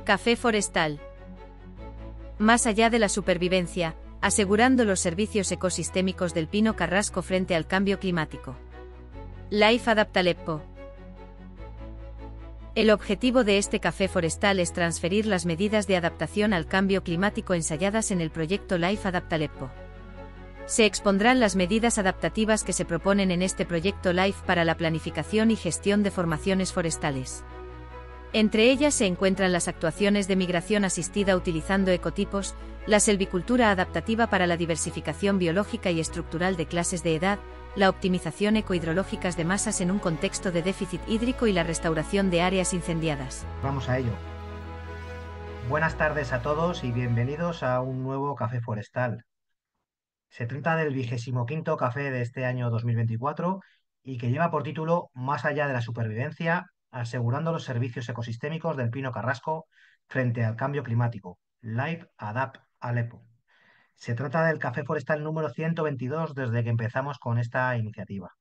Café forestal. Más allá de la supervivencia, asegurando los servicios ecosistémicos del pino carrasco frente al cambio climático. Life Adapt Aleppo. El objetivo de este café forestal es transferir las medidas de adaptación al cambio climático ensayadas en el proyecto Life Adapt Aleppo. Se expondrán las medidas adaptativas que se proponen en este proyecto LIFE para la planificación y gestión de formaciones forestales. Entre ellas se encuentran las actuaciones de migración asistida utilizando ecotipos, la selvicultura adaptativa para la diversificación biológica y estructural de clases de edad, la optimización ecohidrológicas de masas en un contexto de déficit hídrico y la restauración de áreas incendiadas. Vamos a ello. Buenas tardes a todos y bienvenidos a un nuevo Café Forestal. Se trata del 25º café de este año 2024 y que lleva por título Más allá de la supervivencia, asegurando los servicios ecosistémicos del pino carrasco frente al cambio climático. Life Adapt Aleppo. Se trata del café forestal número 122 desde que empezamos con esta iniciativa.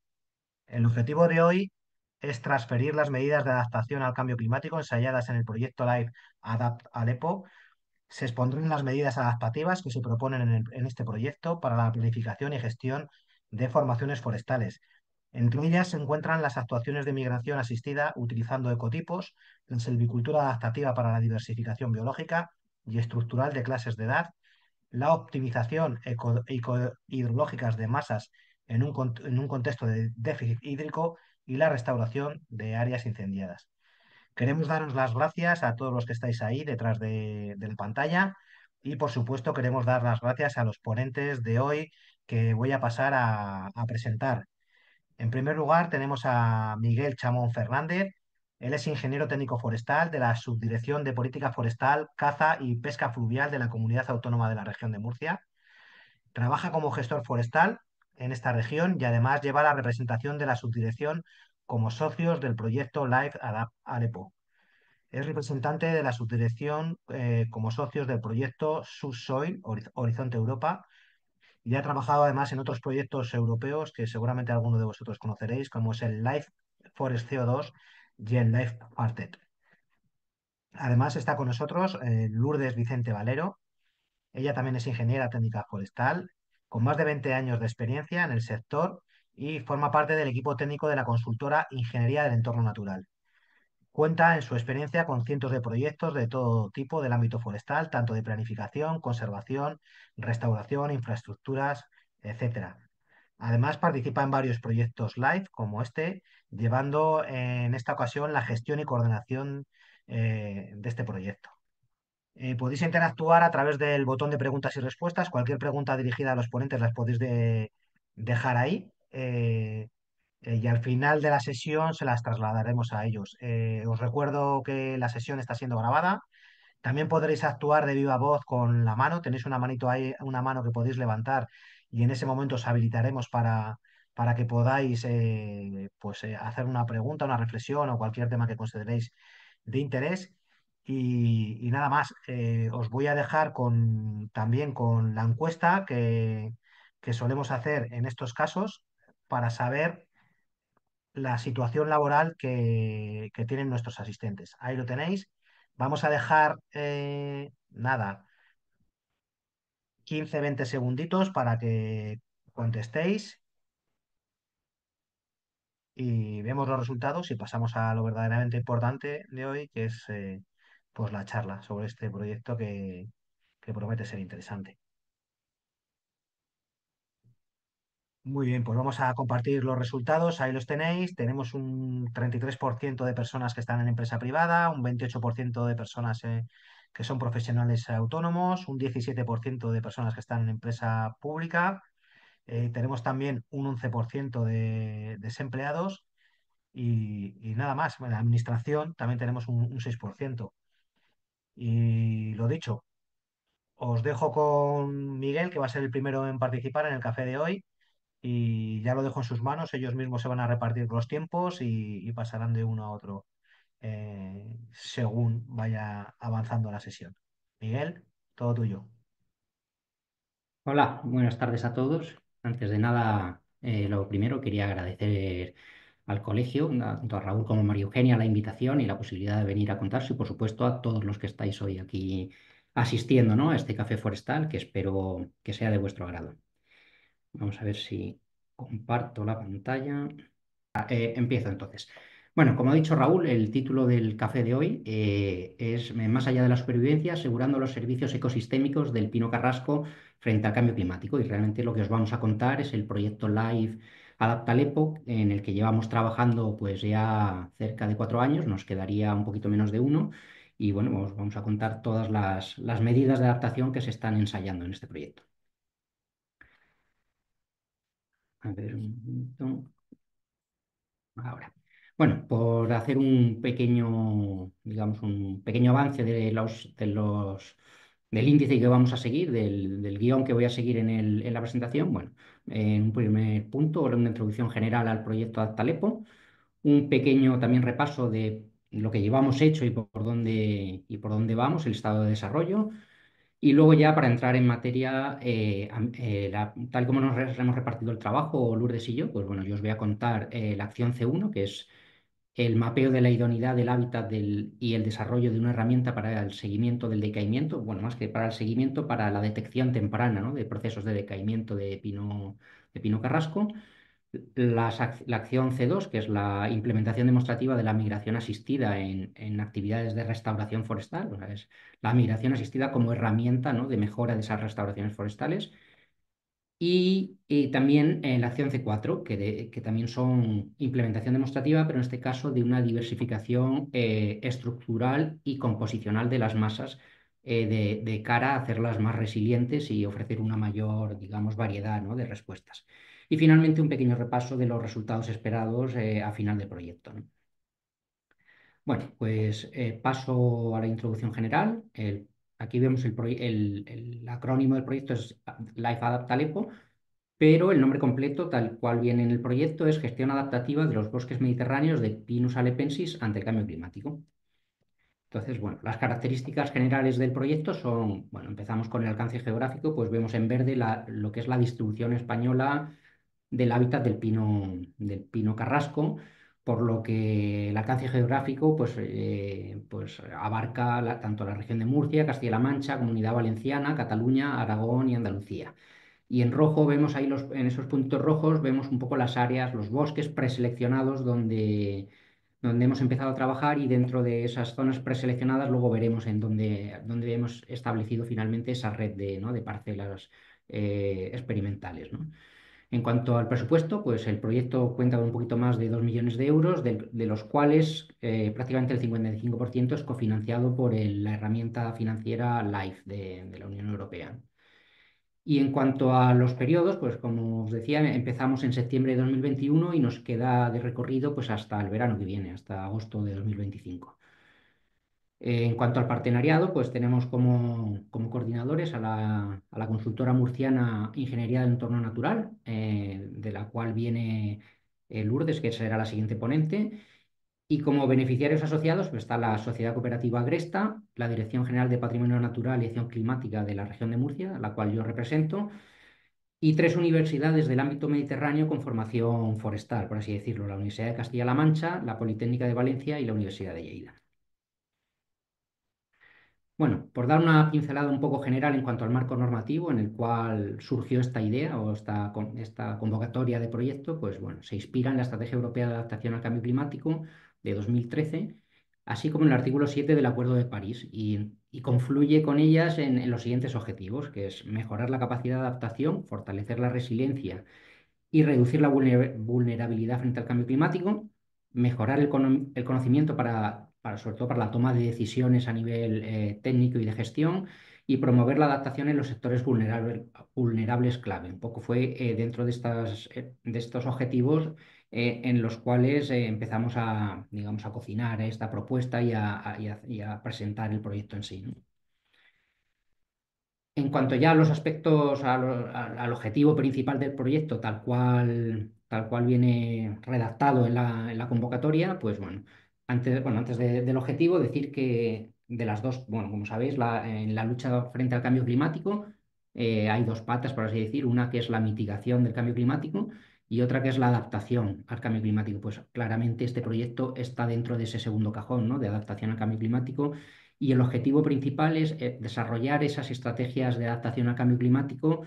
El objetivo de hoy es transferir las medidas de adaptación al cambio climático ensayadas en el proyecto Life Adapt Aleppo. Se expondrán las medidas adaptativas que se proponen en este proyecto para la planificación y gestión de formaciones forestales. Entre ellas se encuentran las actuaciones de migración asistida utilizando ecotipos, la silvicultura adaptativa para la diversificación biológica y estructural de clases de edad, la optimización ecohidrológicas de masas en un contexto de déficit hídrico y la restauración de áreas incendiadas. Queremos daros las gracias a todos los que estáis ahí detrás de la pantalla y por supuesto queremos dar las gracias a los ponentes de hoy que voy a pasar a presentar. En primer lugar tenemos a Miguel Chamón Fernández. Él es ingeniero técnico forestal de la Subdirección de Política Forestal, Caza y Pesca Fluvial de la Comunidad Autónoma de la Región de Murcia. Trabaja como gestor forestal en esta región y además lleva la representación de la subdirección como socios del proyecto Life Adapt Aleppo. Es representante de la subdirección como socios del proyecto Subsoil Horizonte Europa y ha trabajado además en otros proyectos europeos que seguramente alguno de vosotros conoceréis, como es el Life Forest CO2 y el Life Parted. Además está con nosotros Lourdes Vicente Valero. Ella también es ingeniera técnica forestal, con más de 20 años de experiencia en el sector y forma parte del equipo técnico de la consultora Ingeniería del Entorno Natural. Cuenta en su experiencia con cientos de proyectos de todo tipo del ámbito forestal, tanto de planificación, conservación, restauración, infraestructuras, etcétera. Además, participa en varios proyectos LIFE como este, llevando en esta ocasión la gestión y coordinación de este proyecto. Podéis interactuar a través del botón de preguntas y respuestas. Cualquier pregunta dirigida a los ponentes las podéis dejar ahí. Y al final de la sesión se las trasladaremos a ellos. Os recuerdo que la sesión está siendo grabada. También podréis actuar de viva voz con la mano. Tenéis una manito ahí, una mano que podéis levantar y en ese momento os habilitaremos para que podáis hacer una pregunta, una reflexión o cualquier tema que consideréis de interés. Y nada más, os voy a dejar también con la encuesta que solemos hacer en estos casos para saber la situación laboral que tienen nuestros asistentes. Ahí lo tenéis. Vamos a dejar, nada, 15-20 segunditos para que contestéis y vemos los resultados y pasamos a lo verdaderamente importante de hoy, que es pues la charla sobre este proyecto que promete ser interesante. Muy bien, pues vamos a compartir los resultados. Ahí los tenéis. Tenemos un 33% de personas que están en empresa privada, un 28% de personas que son profesionales autónomos, un 17% de personas que están en empresa pública. Tenemos también un 11% de desempleados y nada más. En la administración también tenemos un 6%. Y lo dicho, os dejo con Miguel, que va a ser el primero en participar en el café de hoy y ya lo dejo en sus manos. Ellos mismos se van a repartir los tiempos y pasarán de uno a otro según vaya avanzando la sesión. Miguel, todo tuyo. Hola, buenas tardes a todos. Antes de nada, lo primero quería agradecer al colegio, tanto a Raúl como a María Eugenia, la invitación y la posibilidad de venir a contarse, y por supuesto a todos los que estáis hoy aquí asistiendo, ¿no?, a este café forestal, que espero que sea de vuestro agrado. Vamos a ver si comparto la pantalla. Empiezo entonces. Bueno, como ha dicho Raúl, el título del café de hoy es Más allá de la supervivencia, asegurando los servicios ecosistémicos del pino carrasco frente al cambio climático. Y realmente lo que os vamos a contar es el proyecto LIFE Adaptalepo, en el que llevamos trabajando pues ya cerca de 4 años, nos quedaría un poquito menos de uno. Y bueno, os vamos a contar todas las medidas de adaptación que se están ensayando en este proyecto. A ver, un momento. Ahora. Bueno, por hacer un pequeño, digamos, un pequeño avance del índice que vamos a seguir, del guión que voy a seguir en la presentación. Bueno, en un primer punto, una introducción general al proyecto Adaptalepo, un pequeño también repaso de lo que llevamos hecho y por dónde vamos, el estado de desarrollo. Y luego ya para entrar en materia, tal como hemos repartido el trabajo, Lourdes y yo, pues bueno, yo os voy a contar la acción C1, que es el mapeo de la idoneidad del hábitat y el desarrollo de una herramienta para el seguimiento del decaimiento, bueno, más que para el seguimiento, para la detección temprana, ¿no?, de procesos de decaimiento de pino carrasco. La acción C2, que es la implementación demostrativa de la migración asistida en actividades de restauración forestal, o sea, es la migración asistida como herramienta, ¿no?, de mejora de esas restauraciones forestales. Y también la acción C4, que también son implementación demostrativa, pero en este caso de una diversificación estructural y composicional de las masas, de cara a hacerlas más resilientes y ofrecer una mayor, digamos, variedad, ¿no?, de respuestas. Y finalmente un pequeño repaso de los resultados esperados a final del proyecto, ¿no? Bueno, pues paso a la introducción general. Aquí vemos el acrónimo del proyecto es Life Adapt Aleppo, pero el nombre completo, tal cual viene en el proyecto, es Gestión Adaptativa de los Bosques Mediterráneos de Pinus alepensis ante el Cambio Climático. Entonces, bueno, las características generales del proyecto son, bueno, empezamos con el alcance geográfico, pues vemos en verde lo que es la distribución española del hábitat del pino carrasco, por lo que el alcance geográfico pues abarca tanto la región de Murcia, Castilla-La Mancha, Comunidad Valenciana, Cataluña, Aragón y Andalucía. Y en rojo vemos ahí, en esos puntos rojos, vemos un poco las áreas, los bosques preseleccionados donde hemos empezado a trabajar, y dentro de esas zonas preseleccionadas luego veremos en dónde hemos establecido finalmente esa red ¿no?, de parcelas experimentales, ¿no? En cuanto al presupuesto, pues el proyecto cuenta con un poquito más de 2 millones de euros, de los cuales prácticamente el 55% es cofinanciado por la herramienta financiera LIFE de la Unión Europea. Y en cuanto a los periodos, pues como os decía, empezamos en septiembre de 2021 y nos queda de recorrido pues hasta el verano que viene, hasta agosto de 2025. En cuanto al partenariado, pues tenemos como coordinadores a la consultora murciana Ingeniería del Entorno Natural, de la cual viene Lourdes, que será la siguiente ponente. Y como beneficiarios asociados pues está la Sociedad Cooperativa Agresta, la Dirección General de Patrimonio Natural y Acción Climática de la región de Murcia, la cual yo represento, y 3 universidades del ámbito mediterráneo con formación forestal, por así decirlo: la Universidad de Castilla-La Mancha, la Politécnica de Valencia y la Universidad de Lleida. Bueno, por dar una pincelada un poco general en cuanto al marco normativo en el cual surgió esta idea o esta convocatoria de proyecto, pues bueno, se inspira en la Estrategia Europea de Adaptación al Cambio Climático de 2013, así como en el artículo 7 del Acuerdo de París, y confluye con ellas en los siguientes objetivos, que es mejorar la capacidad de adaptación, fortalecer la resiliencia y reducir la vulnerabilidad frente al cambio climático, mejorar el conocimiento sobre todo para la toma de decisiones a nivel técnico y de gestión, y promover la adaptación en los sectores vulnerables clave. Un poco fue dentro de estos objetivos en los cuales empezamos digamos, a cocinar esta propuesta y a presentar el proyecto en sí, ¿no? En cuanto ya a los aspectos, al objetivo principal del proyecto, tal cual viene redactado en la convocatoria, pues bueno, antes del objetivo, decir que de las dos, bueno, como sabéis, en la lucha frente al cambio climático hay dos patas, por así decir: una que es la mitigación del cambio climático y otra que es la adaptación al cambio climático. Pues claramente este proyecto está dentro de ese segundo cajón, ¿no? De adaptación al cambio climático. Y el objetivo principal es desarrollar esas estrategias de adaptación al cambio climático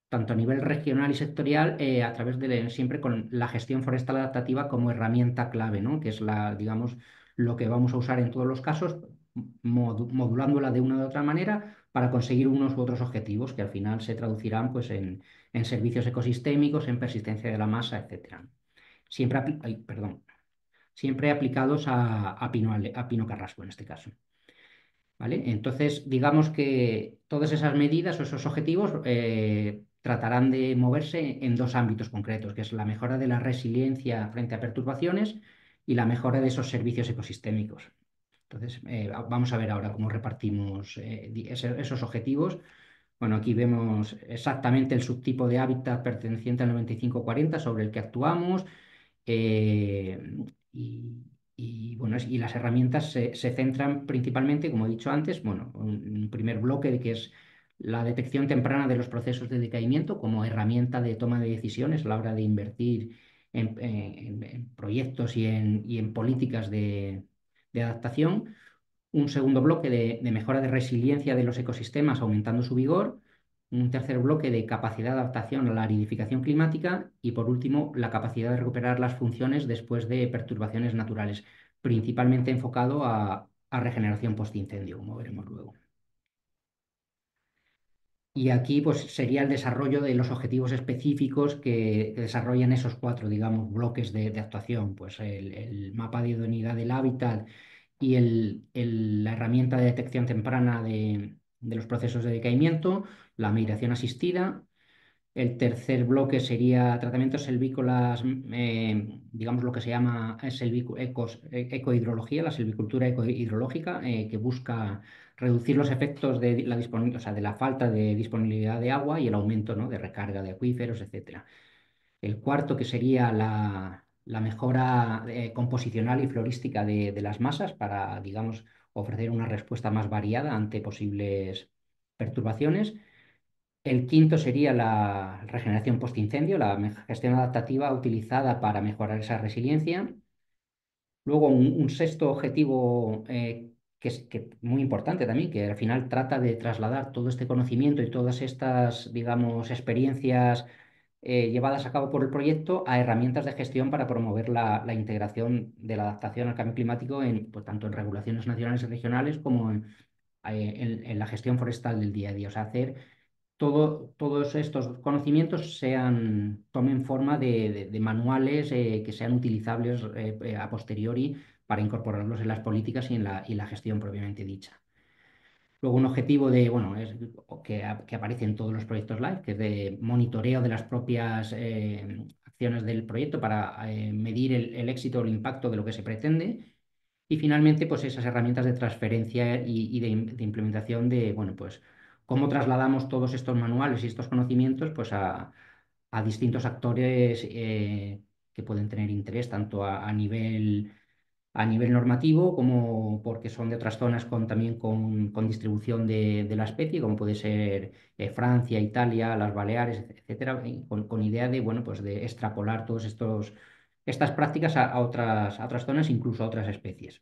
tanto a nivel regional y sectorial, a través de siempre con la gestión forestal adaptativa como herramienta clave, ¿no? Que es digamos, lo que vamos a usar en todos los casos, modulándola de una u otra manera para conseguir unos u otros objetivos que al final se traducirán pues, en servicios ecosistémicos, en persistencia de la masa, etcétera. Siempre, perdón, siempre aplicados a pino carrasco en este caso. ¿Vale? Entonces, digamos que todas esas medidas o esos objetivos tratarán de moverse en dos ámbitos concretos, que es la mejora de la resiliencia frente a perturbaciones y la mejora de esos servicios ecosistémicos. Entonces, vamos a ver ahora cómo repartimos esos objetivos. Bueno, aquí vemos exactamente el subtipo de hábitat perteneciente al 9540 sobre el que actuamos. Eh, y, bueno, y las herramientas se centran principalmente, como he dicho antes, bueno, un primer bloque que es la detección temprana de los procesos de decaimiento como herramienta de toma de decisiones a la hora de invertir en proyectos y en políticas de adaptación. Un segundo bloque de mejora de resiliencia de los ecosistemas, aumentando su vigor. Un tercer bloque de capacidad de adaptación a la aridificación climática. Y por último, la capacidad de recuperar las funciones después de perturbaciones naturales, principalmente enfocado a regeneración postincendio, como veremos luego. Y aquí pues, sería el desarrollo de los objetivos específicos que desarrollan esos cuatro, digamos, bloques de actuación. Pues el mapa de idoneidad del hábitat y la herramienta de detección temprana de los procesos de decaimiento, la migración asistida. El tercer bloque sería tratamientos selvícolas, digamos lo que se llama ecohidrología, la silvicultura ecohidrológica, que busca reducir los efectos de o sea, de la falta de disponibilidad de agua y el aumento, ¿no? De recarga de acuíferos, etcétera. El cuarto, que sería la mejora composicional y florística de las masas para, digamos, ofrecer una respuesta más variada ante posibles perturbaciones. El quinto sería la regeneración postincendio, la gestión adaptativa utilizada para mejorar esa resiliencia. Luego, un sexto objetivo que muy importante también, que al final trata de trasladar todo este conocimiento y todas estas, digamos, experiencias llevadas a cabo por el proyecto a herramientas de gestión para promover la integración de la adaptación al cambio climático pues, tanto en regulaciones nacionales y regionales como en la gestión forestal del día a día. O sea, hacer todos estos conocimientos tomen forma de manuales que sean utilizables a posteriori para incorporarlos en las políticas y la gestión propiamente dicha. Luego un objetivo bueno, que aparece en todos los proyectos LIFE, que es de monitoreo de las propias acciones del proyecto para medir el éxito o el impacto de lo que se pretende. Y finalmente, pues esas herramientas de transferencia y de implementación bueno, pues cómo trasladamos todos estos manuales y estos conocimientos pues a distintos actores que pueden tener interés tanto a nivel normativo como porque son de otras zonas también con distribución de la especie, como puede ser Francia, Italia, las Baleares, etcétera, y con idea de, bueno, pues de extrapolar todos estas prácticas a otras zonas, incluso a otras especies.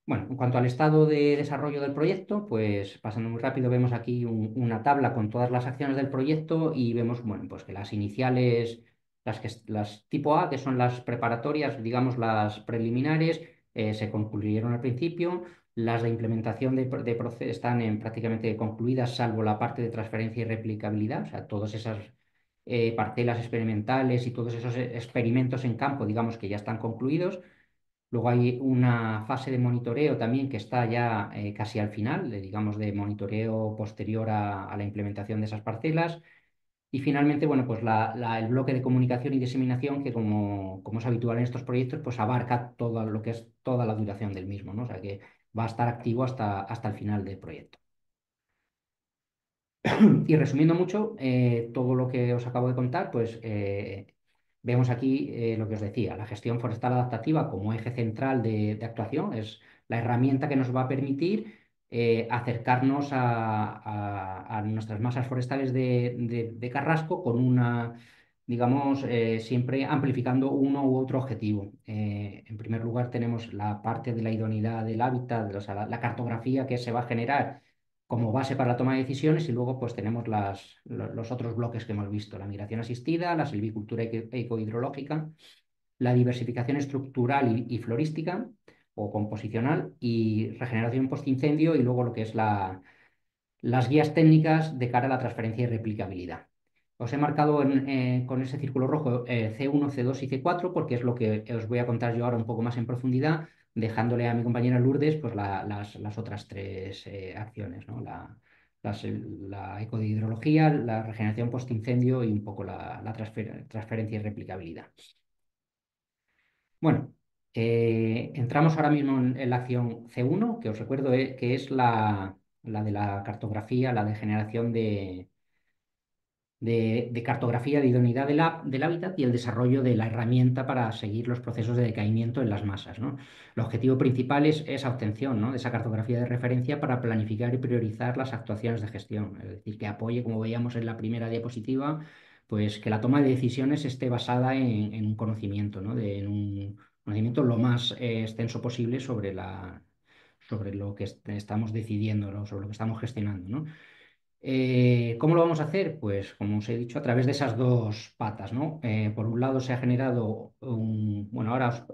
Bueno, en cuanto al estado de desarrollo del proyecto, pues pasando muy rápido, vemos aquí una tabla con todas las acciones del proyecto y vemos, bueno, pues que las iniciales, las tipo A, que son las preparatorias, digamos las preliminares, se concluyeron al principio. Las de implementación de proceso están prácticamente concluidas, salvo la parte de transferencia y replicabilidad, o sea, todas esas parcelas experimentales y todos esos experimentos en campo, digamos que ya están concluidos. Luego hay una fase de monitoreo también que está ya casi al final, digamos, de monitoreo posterior a la implementación de esas parcelas. Y finalmente, bueno, pues el bloque de comunicación y diseminación, que como es habitual en estos proyectos, pues abarca todo lo que es toda la duración del mismo, ¿no? O sea que va a estar activo hasta el final del proyecto. Y resumiendo mucho, todo lo que os acabo de contar, pues vemos aquí lo que os decía, la gestión forestal adaptativa como eje central de actuación es la herramienta que nos va a permitir acercarnos a nuestras masas forestales de carrasco con una digamos, siempre amplificando uno u otro objetivo. En primer lugar, tenemos la parte de la idoneidad del hábitat, o sea, la cartografía que se va a generar como base para la toma de decisiones, y luego pues tenemos los otros bloques que hemos visto: la migración asistida, la silvicultura ecohidrológica, la diversificación estructural y florística o composicional, y regeneración postincendio, y luego lo que es las guías técnicas de cara a la transferencia y replicabilidad. Os he marcado con ese círculo rojo C1, C2 y C4 porque es lo que os voy a contar yo ahora un poco más en profundidad, dejándole a mi compañera Lourdes pues, las otras tres acciones, ¿no? La ecodihidrología, la regeneración postincendio y un poco la transferencia y replicabilidad. Bueno, entramos ahora mismo en la acción C1, que os recuerdo que es la de la cartografía, la de generación de cartografía de idoneidad del hábitat y el desarrollo de la herramienta para seguir los procesos de decaimiento en las masas, ¿no? El objetivo principal es esa obtención, ¿no?, de esa cartografía de referencia para planificar y priorizar las actuaciones de gestión. Es decir, que apoye, como veíamos en la primera diapositiva, pues que la toma de decisiones esté basada en un conocimiento, ¿no?, en un conocimiento lo más extenso posible sobre lo que estamos decidiendo, ¿no?, sobre lo que estamos gestionando, ¿no? ¿Cómo lo vamos a hacer? Pues, como os he dicho, a través de esas dos patas, ¿no? Por un lado se ha generado bueno, ahora,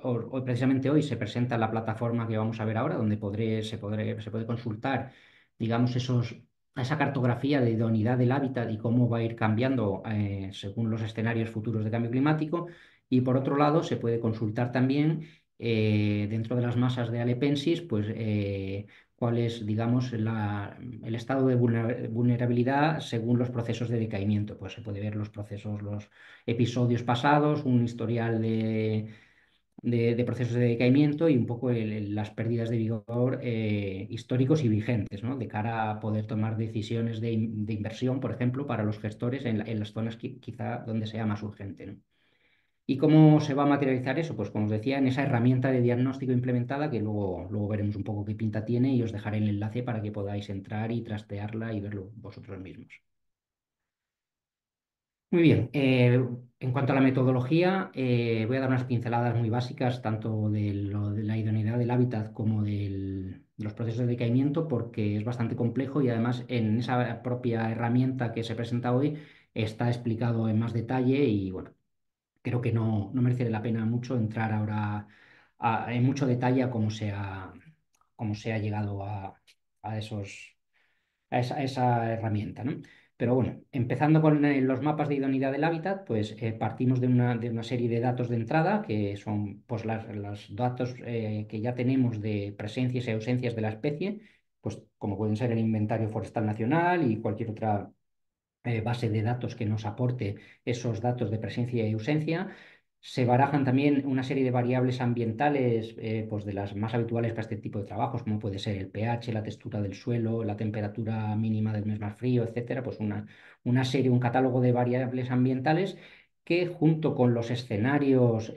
precisamente hoy se presenta la plataforma que vamos a ver ahora, donde se puede consultar, digamos, esa cartografía de idoneidad del hábitat y cómo va a ir cambiando según los escenarios futuros de cambio climático. Y por otro lado, se puede consultar también dentro de las masas de Alepensis, pues cuál es, digamos, el estado de vulnerabilidad según los procesos de decaimiento. Pues se puede ver los procesos, los episodios pasados, un historial de procesos de decaimiento y un poco las pérdidas de vigor históricos y vigentes, ¿no?, de cara a poder tomar decisiones de inversión, por ejemplo, para los gestores en las zonas quizá donde sea más urgente, ¿no? ¿Y cómo se va a materializar eso? Pues como os decía, en esa herramienta de diagnóstico implementada, que luego veremos un poco qué pinta tiene, y os dejaré el enlace para que podáis entrar y trastearla y verlo vosotros mismos. Muy bien, en cuanto a la metodología, voy a dar unas pinceladas muy básicas tanto de la idoneidad del hábitat como de los procesos de decaimiento, porque es bastante complejo y además en esa propia herramienta que se presenta hoy está explicado en más detalle y bueno, creo que no merece la pena mucho entrar ahora en mucho detalle a cómo se ha llegado a esa herramienta, ¿no? Pero bueno, empezando con los mapas de idoneidad del hábitat, pues partimos de una serie de datos de entrada, que son pues, los datos que ya tenemos de presencias y ausencias de la especie, pues como pueden ser el Inventario Forestal Nacional y cualquier otra base de datos que nos aporte esos datos de presencia y ausencia. Se barajan también una serie de variables ambientales, pues de las más habituales para este tipo de trabajos, como puede ser el pH, la textura del suelo, la temperatura mínima del mes más frío, etcétera. Pues una serie, un catálogo de variables ambientales que, junto con los escenarios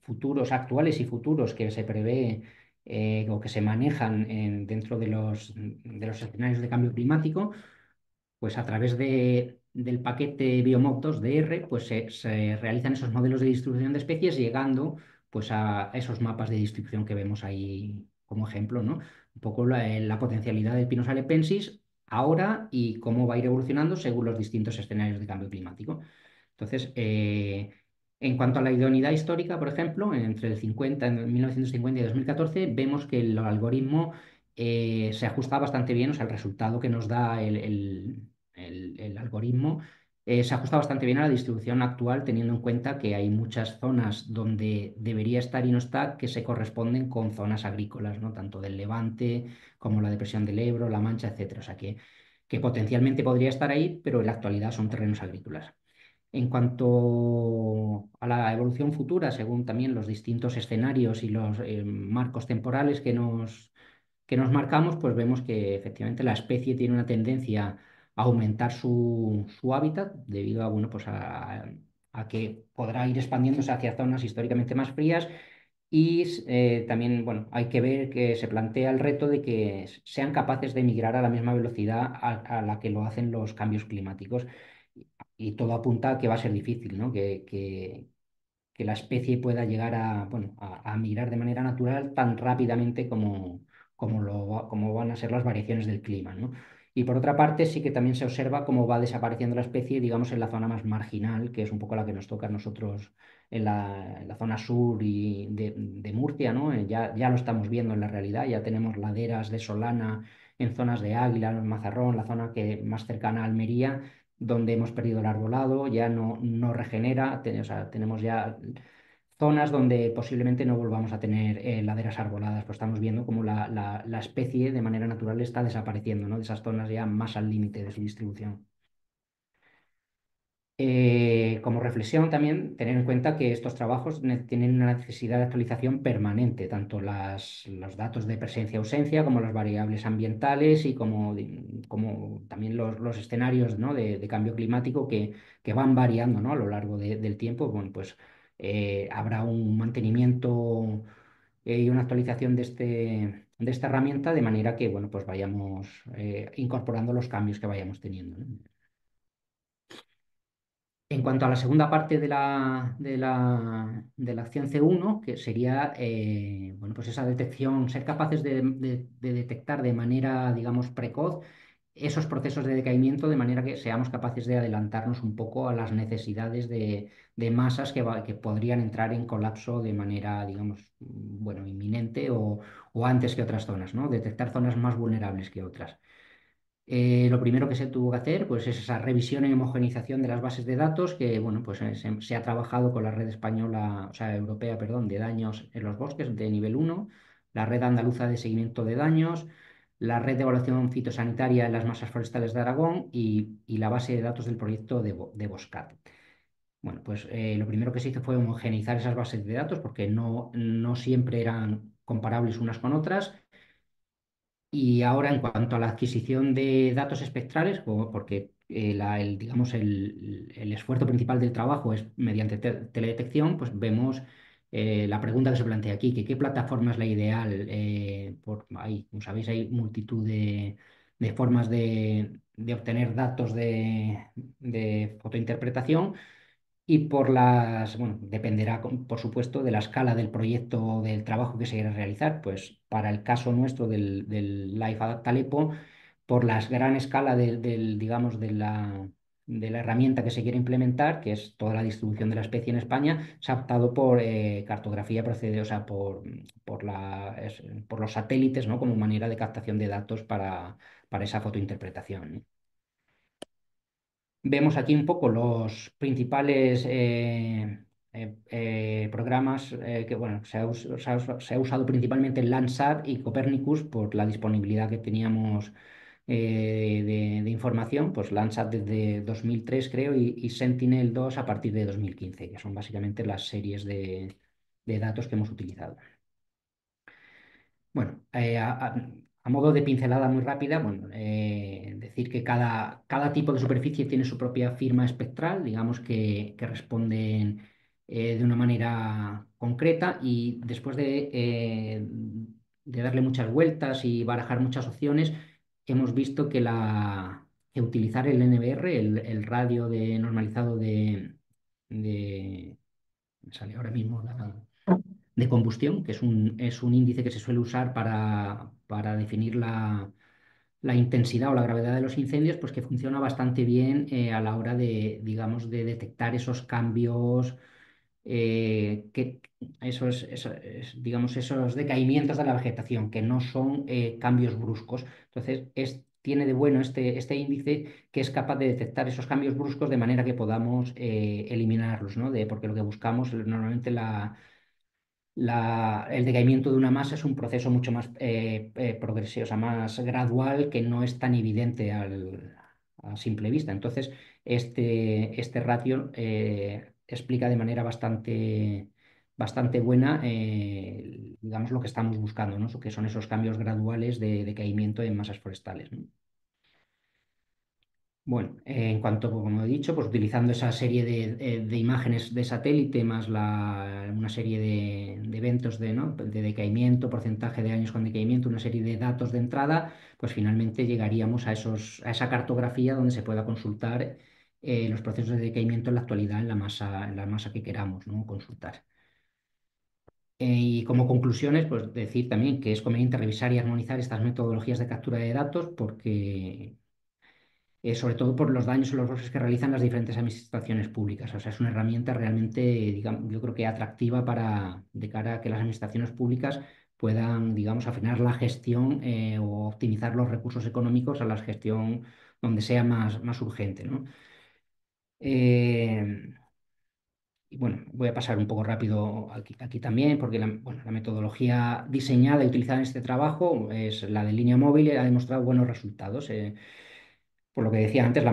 futuros, actuales y futuros que se prevé o que se manejan dentro de los escenarios de cambio climático, pues a través del paquete Biomod 2DR, pues se realizan esos modelos de distribución de especies, llegando pues a esos mapas de distribución que vemos ahí como ejemplo, ¿no? Un poco la potencialidad del Pinus halepensis ahora y cómo va a ir evolucionando según los distintos escenarios de cambio climático. Entonces, en cuanto a la idoneidad histórica, por ejemplo, entre el 50, en 1950 y 2014, vemos que el algoritmo se ajusta bastante bien, o sea, el resultado que nos da el algoritmo se ajusta bastante bien a la distribución actual, teniendo en cuenta que hay muchas zonas donde debería estar y no está, que se corresponden con zonas agrícolas, ¿no?, tanto del Levante como la depresión del Ebro, La Mancha, etcétera. O sea, que potencialmente podría estar ahí, pero en la actualidad son terrenos agrícolas. En cuanto a la evolución futura, según también los distintos escenarios y los marcos temporales que nos marcamos, pues vemos que efectivamente la especie tiene una tendencia a aumentar su hábitat debido a, bueno, pues a que podrá ir expandiéndose hacia zonas históricamente más frías. Y también, bueno, hay que ver que se plantea el reto de que sean capaces de migrar a la misma velocidad a la que lo hacen los cambios climáticos. y todo apunta a que va a ser difícil, ¿no? Que la especie pueda llegar a, bueno, a migrar de manera natural tan rápidamente como van a ser las variaciones del clima, ¿no? Y por otra parte, sí que también se observa cómo va desapareciendo la especie, digamos, en la zona más marginal, que es un poco la que nos toca a nosotros en la zona sur y de Murcia, ¿no? Ya lo estamos viendo en la realidad, ya tenemos laderas de solana en zonas de Águila, Mazarrón, la zona que más cercana a Almería, donde hemos perdido el arbolado, ya no regenera, o sea, tenemos ya zonas donde posiblemente no volvamos a tener laderas arboladas, pues estamos viendo cómo la especie de manera natural está desapareciendo, ¿no? De esas zonas ya más al límite de su distribución. Como reflexión también, tener en cuenta que estos trabajos tienen una necesidad de actualización permanente, tanto los datos de presencia-ausencia como las variables ambientales y como también los escenarios, ¿no? de cambio climático que van variando, ¿no? a lo largo del tiempo. Bueno, pues habrá un mantenimiento y una actualización de esta herramienta de manera que bueno, pues vayamos incorporando los cambios que vayamos teniendo, ¿no? En cuanto a la segunda parte de la acción C1, que sería bueno, pues esa detección, ser capaces de detectar de manera, digamos, precoz esos procesos de decaimiento, de manera que seamos capaces de adelantarnos un poco a las necesidades de masas que podrían entrar en colapso de manera, digamos, bueno, inminente o antes que otras zonas, ¿no? Detectar zonas más vulnerables que otras. Lo primero que se tuvo que hacer pues, es esa revisión y homogenización de las bases de datos que bueno, pues, se ha trabajado con la red española, o sea, europea, perdón, de daños en los bosques de nivel 1, la red andaluza de seguimiento de daños, la red de evaluación fitosanitaria en las masas forestales de Aragón y la base de datos del proyecto de Boscat. Bueno, pues lo primero que se hizo fue homogeneizar esas bases de datos porque no siempre eran comparables unas con otras. Y ahora, en cuanto a la adquisición de datos espectrales, porque digamos, el esfuerzo principal del trabajo es mediante teledetección, pues vemos la pregunta que se plantea aquí, que qué plataforma es la ideal. Como sabéis, hay multitud de formas de obtener datos de fotointerpretación. Y bueno, dependerá, por supuesto, de la escala del proyecto o del trabajo que se quiera realizar. Pues para el caso nuestro del Life Adapt Aleppo, por la gran escala digamos, de la herramienta que se quiere implementar, que es toda la distribución de la especie en España, se ha optado por cartografía procede, o sea, por los satélites, ¿no? Como manera de captación de datos para esa fotointerpretación, ¿no? Vemos aquí un poco los principales programas que bueno, se ha usado principalmente en Landsat y Copernicus por la disponibilidad que teníamos de información, pues Landsat desde 2003 creo y Sentinel-2 a partir de 2015, que son básicamente las series de datos que hemos utilizado. Bueno, a modo de pincelada muy rápida, bueno, decir que cada tipo de superficie tiene su propia firma espectral, digamos que responden de una manera concreta y después de darle muchas vueltas y barajar muchas opciones, hemos visto que utilizar el NBR, el radio normalizado me sale ahora mismo de combustión, que es un índice que se suele usar para definir la intensidad o la gravedad de los incendios, pues que funciona bastante bien a la hora digamos, de detectar esos cambios, digamos, esos decaimientos de la vegetación, que no son cambios bruscos. Entonces, tiene de bueno este índice que es capaz de detectar esos cambios bruscos de manera que podamos eliminarlos, ¿no? Porque lo que buscamos normalmente el decaimiento de una masa es un proceso mucho más progresivo, o sea, más gradual, que no es tan evidente a simple vista. Entonces, este ratio explica de manera bastante buena, digamos, lo que estamos buscando, ¿no? Que son esos cambios graduales de decaimiento en masas forestales, ¿no? Bueno, en cuanto, como he dicho, pues utilizando esa serie de imágenes de satélite más una serie de eventos ¿no? de decaimiento, porcentaje de años con decaimiento, una serie de datos de entrada, pues finalmente llegaríamos a esa cartografía donde se pueda consultar los procesos de decaimiento en la actualidad en la masa que queramos, ¿no? Consultar. Y como conclusiones, pues decir también que es conveniente revisar y armonizar estas metodologías de captura de datos porque sobre todo por los daños o los errores que realizan las diferentes administraciones públicas. O sea, es una herramienta realmente, digamos, yo creo que atractiva de cara a que las administraciones públicas puedan, digamos, afinar la gestión o optimizar los recursos económicos a la gestión donde sea más urgente, ¿no? Eh, y bueno, voy a pasar un poco rápido aquí también, porque bueno, la metodología diseñada y utilizada en este trabajo es la de línea móvil y ha demostrado buenos resultados. Por lo que decía antes, la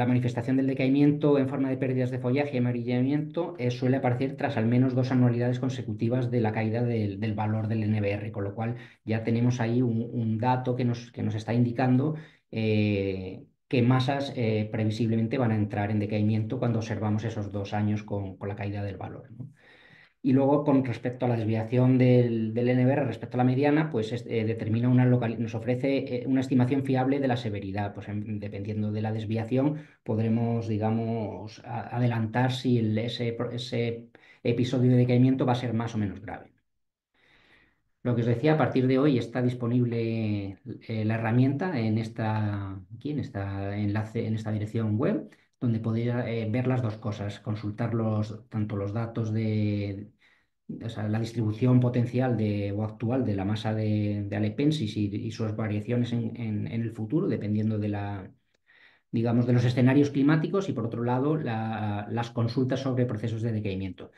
manifestación del decaimiento en forma de pérdidas de follaje y amarillamiento suele aparecer tras al menos 2 anualidades consecutivas de la caída del valor del NBR, con lo cual ya tenemos ahí un dato que nos está indicando qué masas previsiblemente van a entrar en decaimiento cuando observamos esos 2 años con la caída del valor, ¿no? Y luego, con respecto a la desviación del NBR respecto a la mediana, pues determina nos ofrece una estimación fiable de la severidad. Pues dependiendo de la desviación, podremos, digamos, adelantar si ese episodio de decaimiento va a ser más o menos grave. Lo que os decía, a partir de hoy está disponible la herramienta en esta dirección web, donde podéis ver las dos cosas, consultar tanto los datos o sea, la distribución potencial o actual de la masa de Alepensis y sus variaciones en el futuro, dependiendo digamos, de los escenarios climáticos, y por otro lado, las consultas sobre procesos de decaimiento.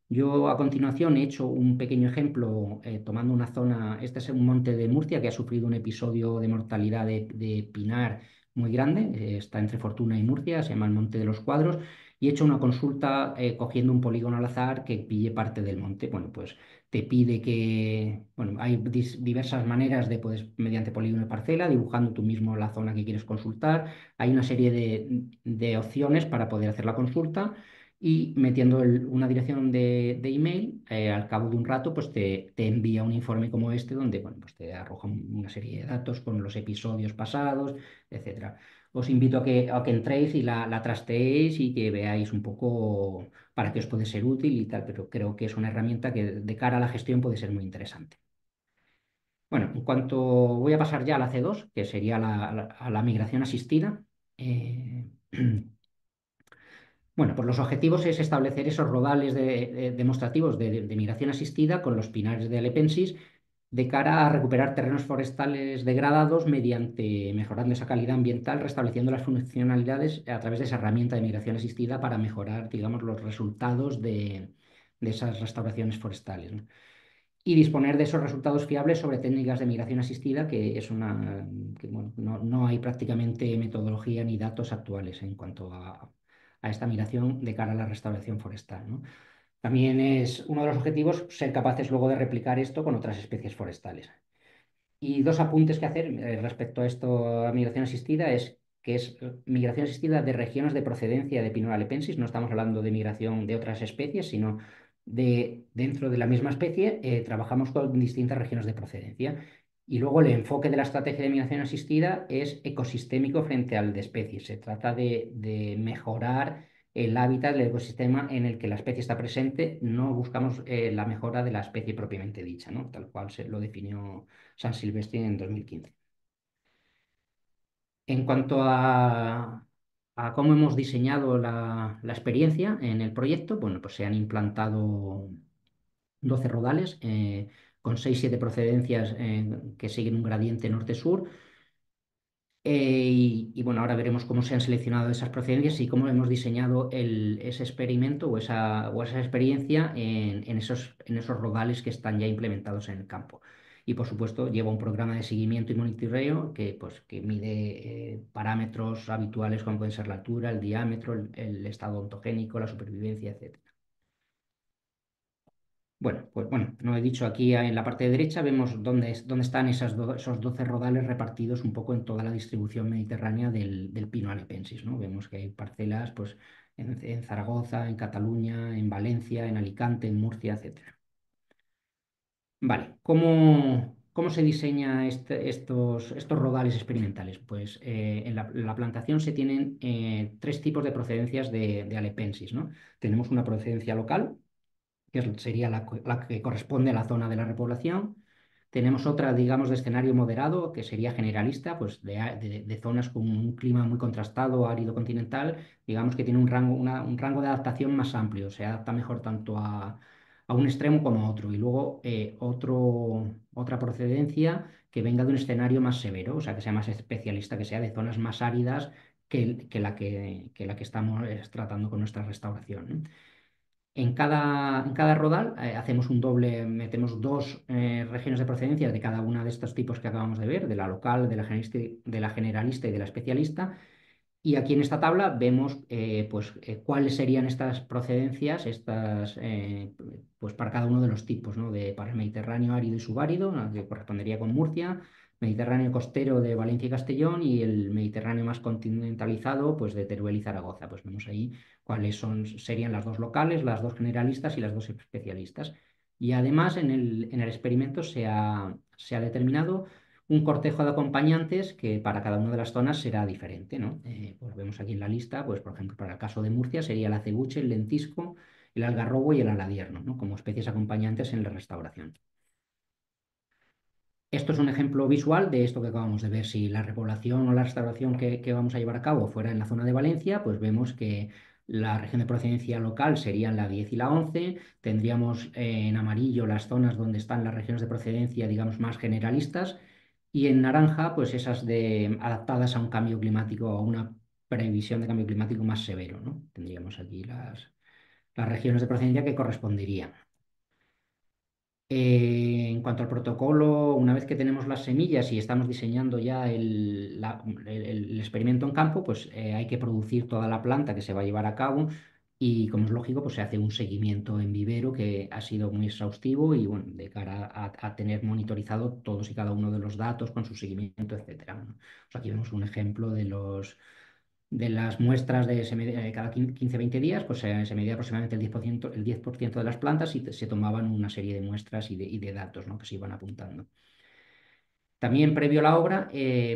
Yo a continuación he hecho un pequeño ejemplo tomando una zona, este es un monte de Murcia que ha sufrido un episodio de mortalidad de pinar muy grande, está entre Fortuna y Murcia, se llama el Monte de los Cuadros, y he hecho una consulta cogiendo un polígono al azar que pille parte del monte. Bueno, pues te pide bueno, hay diversas maneras de, pues, mediante polígono de parcela, dibujando tú mismo la zona que quieres consultar, hay una serie de opciones para poder hacer la consulta y metiendo una dirección de email, al cabo de un rato, pues te envía un informe como este, donde bueno, pues te arroja una serie de datos con los episodios pasados, etcétera. Os invito a que entréis y la trasteéis y que veáis un poco para qué os puede ser útil y tal, pero creo que es una herramienta que de cara a la gestión puede ser muy interesante. Bueno, voy a pasar ya a la C2, que sería a la migración asistida. Eh, Bueno, pues los objetivos es establecer esos rodales demostrativos de migración asistida con los pinares de Alepensis de cara a recuperar terrenos forestales degradados mediante mejorando esa calidad ambiental, restableciendo las funcionalidades a través de esa herramienta de migración asistida para mejorar, digamos, los resultados de esas restauraciones forestales, ¿no? Y disponer de esos resultados fiables sobre técnicas de migración asistida, bueno, no hay prácticamente metodología ni datos actuales en cuanto a esta migración de cara a la restauración forestal, ¿no? También es uno de los objetivos ser capaces luego de replicar esto con otras especies forestales. Y dos apuntes que hacer respecto a esto, a migración asistida, es que es migración asistida de regiones de procedencia de Pinus alepensis. No estamos hablando de migración de otras especies, sino dentro de la misma especie, trabajamos con distintas regiones de procedencia. Y luego el enfoque de la estrategia de migración asistida es ecosistémico frente al de especies. Se trata de mejorar el hábitat del ecosistema en el que la especie está presente. No buscamos la mejora de la especie propiamente dicha, ¿no? Tal cual se lo definió San Silvestri en 2015. En cuanto a cómo hemos diseñado la experiencia en el proyecto, bueno, pues se han implantado 12 rodales con 6-7 procedencias que siguen un gradiente norte-sur. Y bueno, ahora veremos cómo se han seleccionado esas procedencias y cómo hemos diseñado ese experimento o esa experiencia en esos rodales que están ya implementados en el campo. Y por supuesto, lleva un programa de seguimiento y monitoreo que mide parámetros habituales como pueden ser la altura, el diámetro, el estado ontogénico, la supervivencia, etc. Bueno, pues bueno, no he dicho aquí en la parte de derecha, vemos dónde están esos 12 rodales repartidos un poco en toda la distribución mediterránea del pino alepensis, ¿no? Vemos que hay parcelas pues, en Zaragoza, en Cataluña, en Valencia, en Alicante, en Murcia, etcétera. Vale, ¿Cómo se diseña estos rodales experimentales? Pues en la plantación se tienen tres tipos de procedencias de Alepensis, ¿no? Tenemos una procedencia local, sería la que corresponde a la zona de la repoblación. Tenemos otra, digamos, de escenario moderado, que sería generalista, pues de zonas con un clima muy contrastado, árido continental, digamos que tiene un rango de adaptación más amplio, se adapta mejor tanto a un extremo como a otro. Y luego otra procedencia que venga de un escenario más severo, o sea, que sea más especialista, que sea de zonas más áridas que la que estamos tratando con nuestra restauración, ¿no? En cada rodal hacemos un doble, metemos dos regiones de procedencia de cada una de estos tipos que acabamos de ver, de la local, de la generalista y de la especialista. Y aquí en esta tabla vemos pues, cuáles serían estas procedencias, pues para cada uno de los tipos, ¿no? Para el Mediterráneo árido y subárido, ¿no? Que correspondería con Murcia, Mediterráneo costero de Valencia y Castellón, y el Mediterráneo más continentalizado, pues de Teruel y Zaragoza. Pues vemos ahí serían las dos locales, las dos generalistas y las dos especialistas. Y además en el experimento se ha determinado un cortejo de acompañantes que para cada una de las zonas será diferente, ¿no? Pues vemos aquí en la lista, pues por ejemplo, para el caso de Murcia sería el acebuche, el lentisco, el algarrobo y el aladierno, ¿no? Como especies acompañantes en la restauración. Esto es un ejemplo visual de esto que acabamos de ver. Si la repoblación o la restauración que vamos a llevar a cabo fuera en la zona de Valencia, pues vemos que la región de procedencia local serían la 10 y la 11. Tendríamos en amarillo las zonas donde están las regiones de procedencia, digamos, más generalistas. Y en naranja, pues esas adaptadas a un cambio climático o a una previsión de cambio climático más severo, ¿no? Tendríamos aquí las regiones de procedencia que corresponderían. En cuanto al protocolo, una vez que tenemos las semillas y estamos diseñando ya el experimento en campo, pues hay que producir toda la planta que se va a llevar a cabo y, como es lógico, pues se hace un seguimiento en vivero que ha sido muy exhaustivo y, bueno, de cara a tener monitorizado todos y cada uno de los datos con su seguimiento, etcétera. Bueno, pues aquí vemos un ejemplo de las muestras cada 15-20 días, pues se medía aproximadamente el 10% de las plantas y se tomaban una serie de muestras y de datos, ¿no? Que se iban apuntando. También previo a la obra,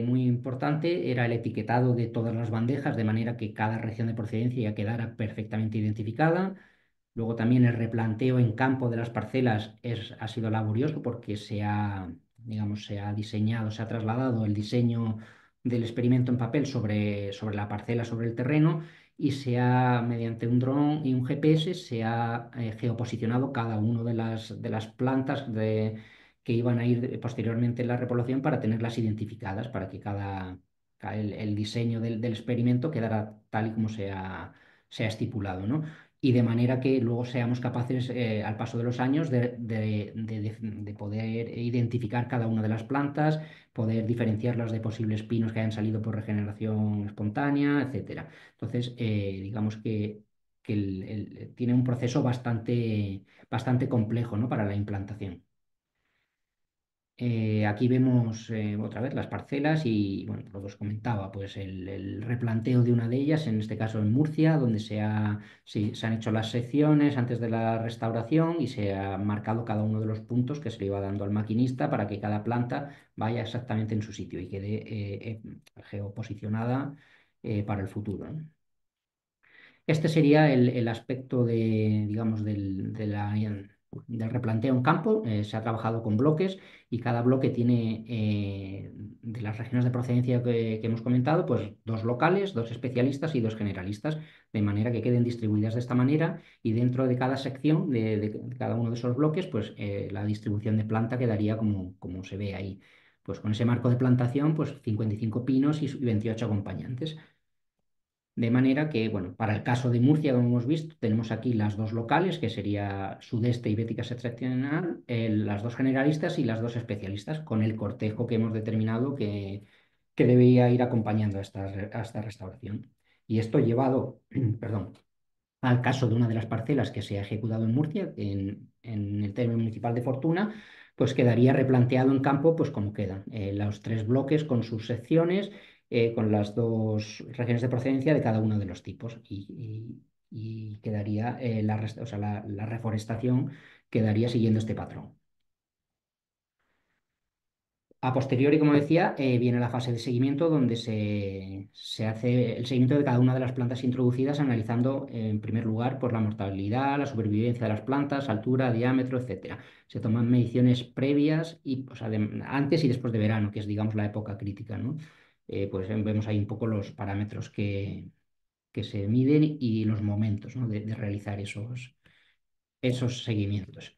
muy importante, era el etiquetado de todas las bandejas, de manera que cada región de procedencia ya quedara perfectamente identificada. Luego también el replanteo en campo de las parcelas ha sido laborioso porque digamos, se ha diseñado, se ha trasladado el diseño del experimento en papel sobre la parcela, sobre el terreno, y mediante un dron y un GPS, se ha geoposicionado cada una de las plantas que iban a ir posteriormente en la repoblación para tenerlas identificadas, para que el diseño del experimento quedara tal y como se ha estipulado, ¿no? Y de manera que luego seamos capaces, al paso de los años, de poder identificar cada una de las plantas, poder diferenciarlas de posibles pinos que hayan salido por regeneración espontánea, etcétera. Entonces, digamos que tiene un proceso bastante, bastante complejo, ¿no? Para la implantación. Aquí vemos otra vez las parcelas y, bueno, lo que os comentaba, pues el replanteo de una de ellas, en este caso en Murcia, donde sí, se han hecho las secciones antes de la restauración y se ha marcado cada uno de los puntos que se le iba dando al maquinista para que cada planta vaya exactamente en su sitio y quede geoposicionada para el futuro, ¿no? Este sería el aspecto digamos, del replanteo en campo. Se ha trabajado con bloques y cada bloque tiene, de las regiones de procedencia que hemos comentado, pues dos locales, dos especialistas y dos generalistas, de manera que queden distribuidas de esta manera, y dentro de cada sección, de cada uno de esos bloques, pues la distribución de planta quedaría como se ve ahí. Pues con ese marco de plantación, pues 55 pinos y 28 acompañantes. De manera que, bueno, para el caso de Murcia, como hemos visto, tenemos aquí las dos locales, que sería Sudeste y Bética Septentrional, las dos generalistas y las dos especialistas, con el cortejo que hemos determinado que debía ir acompañando a esta restauración. Y esto llevado, perdón, al caso de una de las parcelas que se ha ejecutado en Murcia, en el término municipal de Fortuna, pues quedaría replanteado en campo, pues como quedan, los tres bloques con sus secciones, con las dos regiones de procedencia de cada uno de los tipos, y quedaría o sea, la reforestación quedaría siguiendo este patrón. A posteriori, como decía, viene la fase de seguimiento donde se hace el seguimiento de cada una de las plantas introducidas, analizando en primer lugar pues, la mortalidad, la supervivencia de las plantas, altura, diámetro, etcétera. Se toman mediciones previas y o sea, antes y después de verano, que es digamos la época crítica, ¿no? Pues vemos ahí un poco los parámetros que se miden y los momentos, ¿no? de realizar esos seguimientos.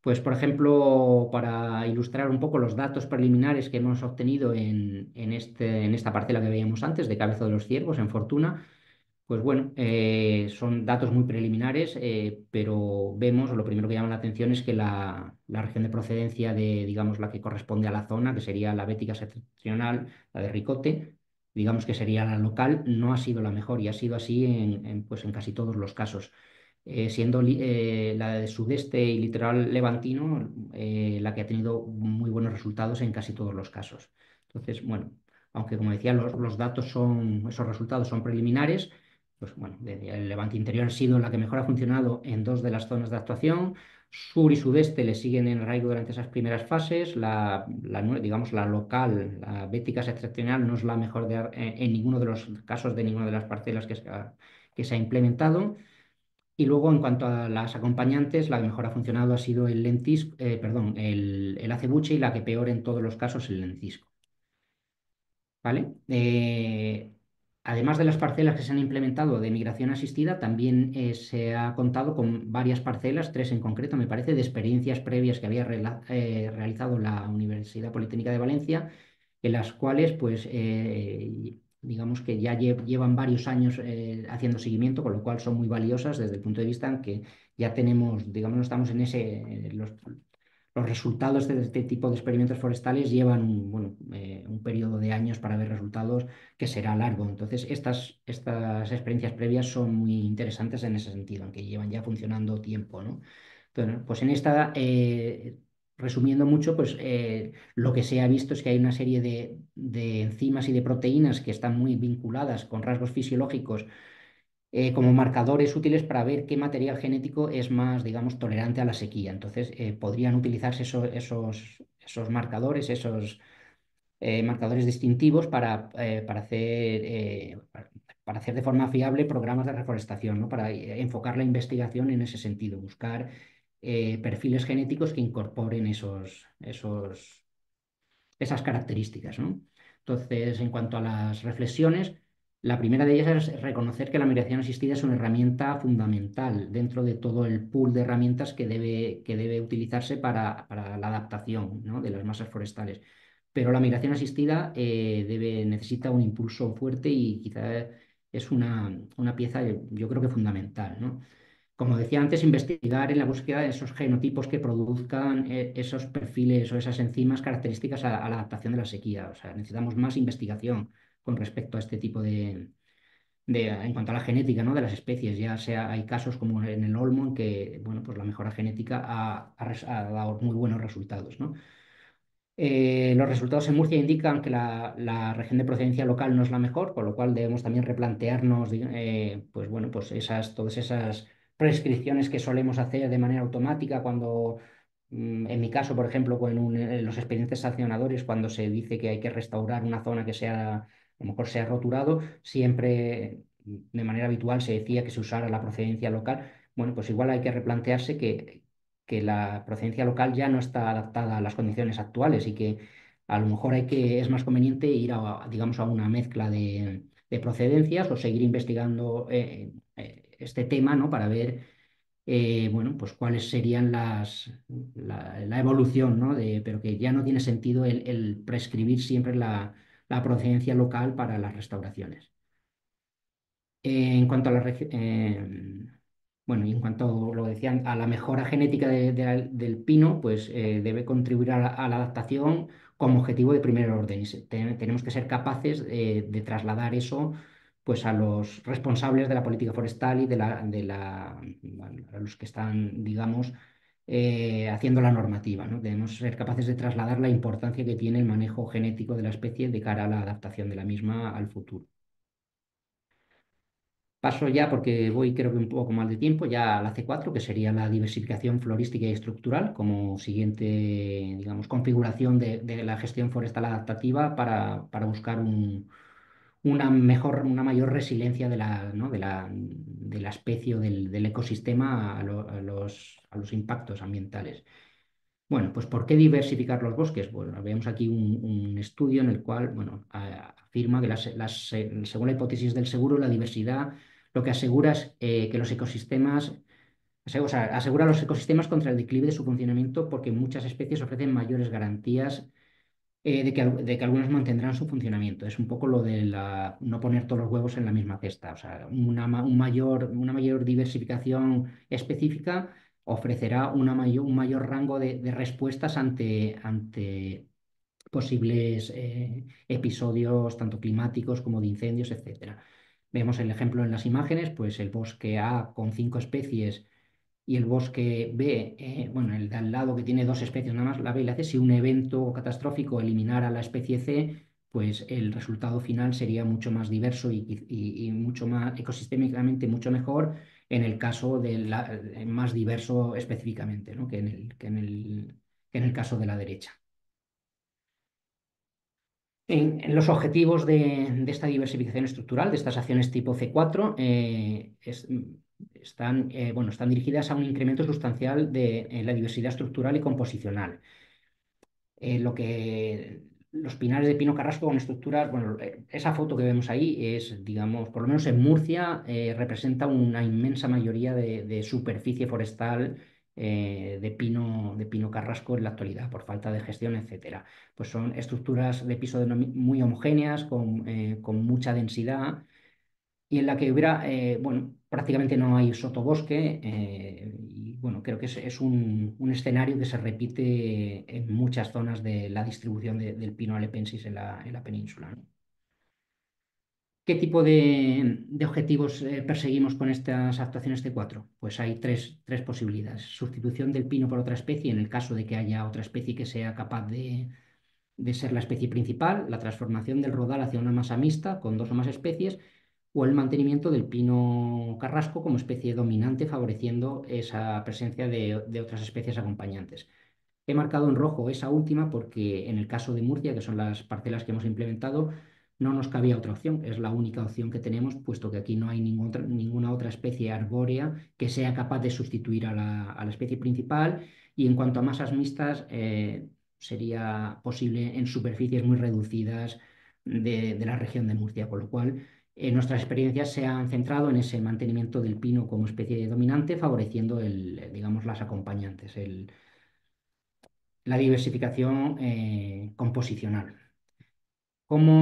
Pues, por ejemplo, para ilustrar un poco los datos preliminares que hemos obtenido en esta parcela que veíamos antes de Cabezo de los Ciervos, en Fortuna, pues bueno, son datos muy preliminares, pero vemos, lo primero que llama la atención es que la región de procedencia de, digamos, la que corresponde a la zona, que sería la bética septentrional, la de Ricote, digamos que sería la local, no ha sido la mejor y ha sido así pues en casi todos los casos. Siendo la de sudeste y litoral levantino la que ha tenido muy buenos resultados en casi todos los casos. Entonces, bueno, aunque como decía, los datos esos resultados son preliminares, pues bueno, el Levante Interior ha sido la que mejor ha funcionado en dos de las zonas de actuación. Sur y sudeste le siguen en arraigo durante esas primeras fases. Digamos, la local, la bética excepcional, no es la mejor en ninguno de los casos de ninguna de las parcelas que se ha implementado. Y luego, en cuanto a las acompañantes, la que mejor ha funcionado ha sido el acebuche y la que peor en todos los casos el lencisco. ¿Vale? Además de las parcelas que se han implementado de migración asistida, también se ha contado con varias parcelas, tres en concreto, me parece, de experiencias previas que había realizado la Universidad Politécnica de Valencia, en las cuales, pues, digamos que ya llevan varios años haciendo seguimiento, con lo cual son muy valiosas desde el punto de vista en que ya tenemos, digamos, no estamos en los resultados de este tipo de experimentos forestales llevan un periodo de años para ver resultados que será largo. Entonces, estas experiencias previas son muy interesantes en ese sentido, aunque llevan ya funcionando tiempo, ¿no? Entonces, pues en esta, resumiendo mucho, pues lo que se ha visto es que hay una serie de enzimas y de proteínas que están muy vinculadas con rasgos fisiológicos como marcadores útiles para ver qué material genético es más, digamos, tolerante a la sequía. Entonces, podrían utilizarse esos marcadores, esos marcadores distintivos para hacer de forma fiable programas de reforestación, ¿no? Para enfocar la investigación en ese sentido, buscar perfiles genéticos que incorporen esas características, ¿no? Entonces, en cuanto a las reflexiones, la primera de ellas es reconocer que la migración asistida es una herramienta fundamental dentro de todo el pool de herramientas que debe utilizarse para la adaptación, ¿no? de las masas forestales. Pero la migración asistida necesita un impulso fuerte y quizá es una pieza, yo creo que fundamental, ¿no? Como decía antes, investigar en la búsqueda de esos genotipos que produzcan esos perfiles o esas enzimas características a la adaptación de la sequía. O sea, necesitamos más investigación con respecto a este tipo en cuanto a la genética, ¿no? de las especies. Ya sea, hay casos como en el olmo en que, bueno, pues la mejora genética ha dado muy buenos resultados, ¿no? Los resultados en Murcia indican que la región de procedencia local no es la mejor, con lo cual debemos también replantearnos, pues bueno, pues todas esas prescripciones que solemos hacer de manera automática cuando, en mi caso, por ejemplo, en los expedientes sancionadores, cuando se dice que hay que restaurar una zona que a lo mejor se ha roturado, siempre de manera habitual se decía que se usara la procedencia local. Bueno, pues igual hay que replantearse que la procedencia local ya no está adaptada a las condiciones actuales y que a lo mejor es más conveniente ir digamos, a una mezcla de procedencias o seguir investigando este tema, ¿no? Para ver bueno, pues cuáles serían la evolución, ¿no? Pero que ya no tiene sentido el prescribir siempre la procedencia local para las restauraciones. En cuanto a bueno, y en cuanto lo decían, a la mejora genética del pino, pues debe contribuir a la adaptación como objetivo de primer orden. Y tenemos que ser capaces de trasladar eso pues, a los responsables de la política forestal y a los que están, digamos, haciendo la normativa, ¿no? Debemos ser capaces de trasladar la importancia que tiene el manejo genético de la especie de cara a la adaptación de la misma al futuro. Paso ya, porque voy creo que un poco mal de tiempo, ya a la C4, que sería la diversificación florística y estructural, como siguiente, digamos, configuración de la gestión forestal adaptativa para buscar una mayor resiliencia ¿no? de la especie o del ecosistema a los impactos ambientales. Bueno, pues ¿por qué diversificar los bosques? Bueno, vemos aquí un estudio en el cual, bueno, afirma que según la hipótesis del seguro, la diversidad lo que asegura es que los ecosistemas, o sea, asegura a los ecosistemas contra el declive de su funcionamiento porque muchas especies ofrecen mayores garantías de que algunas mantendrán su funcionamiento. Es un poco lo de no poner todos los huevos en la misma cesta. O sea, una mayor diversificación específica ofrecerá un mayor rango de respuestas ante posibles episodios tanto climáticos como de incendios, etcétera. Vemos el ejemplo en las imágenes, pues el bosque A con 5 especies y el bosque B, bueno, el de al lado que tiene 2 especies nada más, la B y la C, si un evento catastrófico eliminara la especie C, pues el resultado final sería mucho más diverso y mucho más ecosistémicamente mucho mejor en el caso más diverso específicamente, ¿no? que en el caso de la derecha. En los objetivos de esta diversificación estructural, de estas acciones tipo C4, están dirigidas a un incremento sustancial de la diversidad estructural y composicional. Los pinares de pino carrasco con estructuras, bueno, esa foto que vemos ahí es, digamos, por lo menos en Murcia, representa una inmensa mayoría de superficie forestal de pino carrasco en la actualidad, por falta de gestión, etcétera. Pues son estructuras de piso muy homogéneas, con mucha densidad y en la que hubiera, bueno, prácticamente no hay sotobosque, y bueno, creo que es un escenario que se repite en muchas zonas de la distribución del pino alepensis en la península, ¿no? ¿Qué tipo de objetivos perseguimos con estas actuaciones C4? Pues hay tres posibilidades. Sustitución del pino por otra especie en el caso de que haya otra especie que sea capaz de ser la especie principal, la transformación del rodal hacia una masa mixta con 2 o más especies, o el mantenimiento del pino carrasco como especie dominante, favoreciendo esa presencia de otras especies acompañantes. He marcado en rojo esa última porque en el caso de Murcia, que son las parcelas que hemos implementado, no nos cabía otra opción. Es la única opción que tenemos, puesto que aquí no hay ninguna otra especie arbórea que sea capaz de sustituir a la especie principal. Y en cuanto a masas mixtas, sería posible en superficies muy reducidas de la región de Murcia, con lo cual nuestras experiencias se han centrado en ese mantenimiento del pino como especie dominante, favoreciendo digamos, las acompañantes, la diversificación composicional.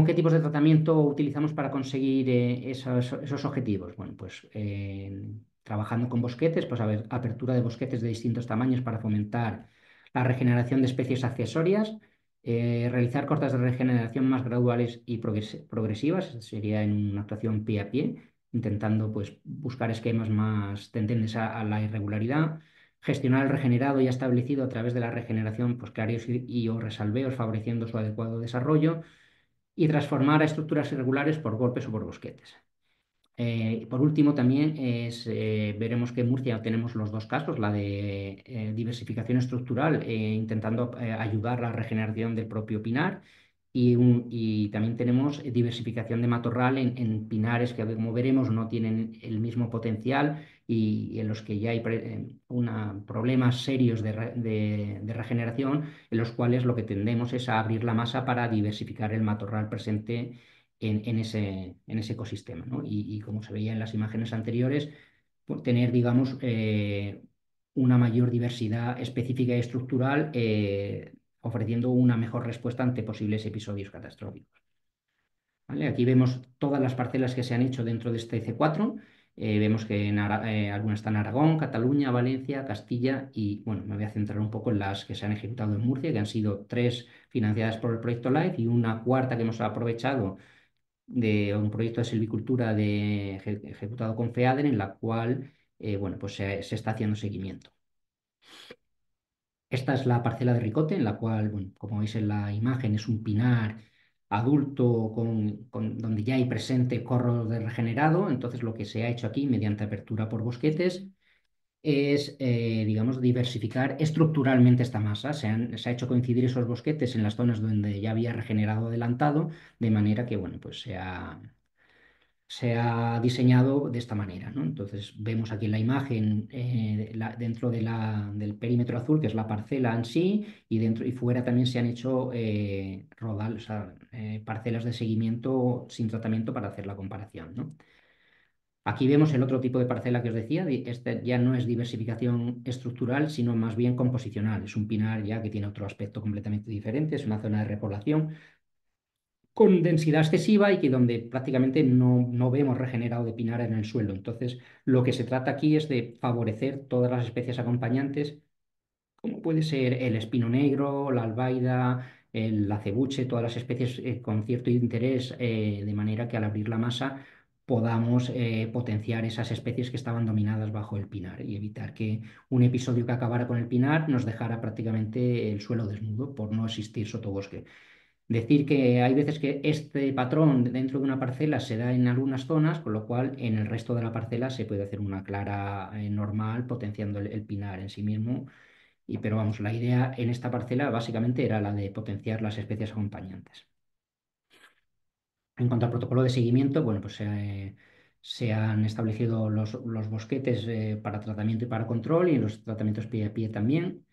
¿Qué tipos de tratamiento utilizamos para conseguir esos objetivos? Bueno, pues trabajando con bosquetes, pues a ver, apertura de bosquetes de distintos tamaños para fomentar la regeneración de especies accesorias, realizar cortas de regeneración más graduales y progresivas, sería en una actuación pie a pie, intentando pues, buscar esquemas más tendentes a la irregularidad, gestionar el regenerado ya establecido a través de la regeneración, pues clareos o resalveos, favoreciendo su adecuado desarrollo y transformar a estructuras irregulares por golpes o por bosquetes. Por último, también veremos que en Murcia tenemos los dos casos, la de diversificación estructural, intentando ayudar a la regeneración del propio pinar, y también tenemos diversificación de matorral en pinares que, como veremos, no tienen el mismo potencial y en los que ya hay problemas serios de regeneración, en los cuales lo que tendemos es a abrir la masa para diversificar el matorral presente en ese ecosistema, ¿no? Y como se veía en las imágenes anteriores, pues, tener, digamos, una mayor diversidad específica y estructural, ofreciendo una mejor respuesta ante posibles episodios catastróficos. ¿Vale? Aquí vemos todas las parcelas que se han hecho dentro de este C4. Vemos que algunas están en Aragón, Cataluña, Valencia, Castilla y, bueno, me voy a centrar un poco en las que se han ejecutado en Murcia, que han sido 3 financiadas por el proyecto LIFE y una cuarta que hemos aprovechado de un proyecto de silvicultura ejecutado con FEADER, en la cual bueno, pues se está haciendo seguimiento. Esta es la parcela de Ricote, en la cual, bueno, como veis en la imagen, es un pinar adulto donde ya hay presente corro de regenerado. Entonces lo que se ha hecho aquí mediante apertura por bosquetes es, digamos, diversificar estructuralmente esta masa. Se ha hecho coincidir esos bosquetes en las zonas donde ya había regenerado adelantado, de manera que, bueno, pues se ha diseñado de esta manera, ¿no? Entonces vemos aquí en la imagen dentro del perímetro azul, que es la parcela en sí, y dentro y fuera también se han hecho o sea, parcelas de seguimiento sin tratamiento para hacer la comparación, ¿no? Aquí vemos el otro tipo de parcela que os decía. Este ya no es diversificación estructural, sino más bien composicional. Es un pinar ya que tiene otro aspecto completamente diferente, es una zona de repoblación con densidad excesiva y que donde prácticamente no vemos regenerado de pinar en el suelo. Entonces, lo que se trata aquí es de favorecer todas las especies acompañantes, como puede ser el espino negro, la albaida, el acebuche, todas las especies con cierto interés, de manera que al abrir la masa podamos potenciar esas especies que estaban dominadas bajo el pinar y evitar que un episodio que acabara con el pinar nos dejara prácticamente el suelo desnudo por no existir sotobosque. Decir que hay veces que este patrón dentro de una parcela se da en algunas zonas, con lo cual en el resto de la parcela se puede hacer una clara normal, potenciando el pinar en sí mismo. Pero vamos, la idea en esta parcela básicamente era la de potenciar las especies acompañantes. En cuanto al protocolo de seguimiento, bueno, pues se han establecido los bosquetes para tratamiento y para control y los tratamientos pie a pie también.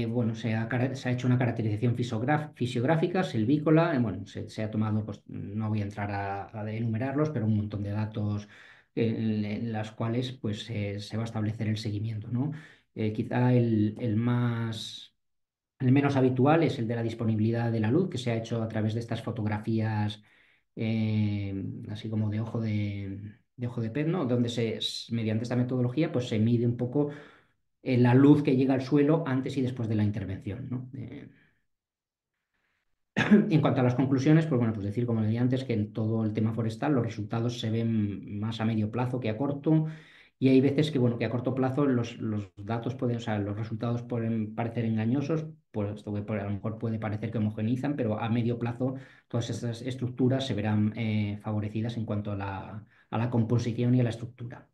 Bueno, se ha hecho una caracterización fisiográfica, silvícola, bueno, se ha tomado, pues no voy a entrar a enumerarlos, pero un montón de datos en las cuales pues se va a establecer el seguimiento, ¿no? Quizá el menos habitual es el de la disponibilidad de la luz, que se ha hecho a través de estas fotografías así como de ojo de pez, ¿no? Donde mediante esta metodología pues se mide un poco la luz que llega al suelo antes y después de la intervención, ¿no? En cuanto a las conclusiones, pues bueno, pues decir, como decía antes, que en todo el tema forestal los resultados se ven más a medio plazo que a corto, y hay veces que, bueno, que a corto plazo los datos pueden, o sea, los resultados pueden parecer engañosos, pues esto que a lo mejor puede parecer que homogeneizan, pero a medio plazo todas estas estructuras se verán favorecidas en cuanto a la composición y a la estructura.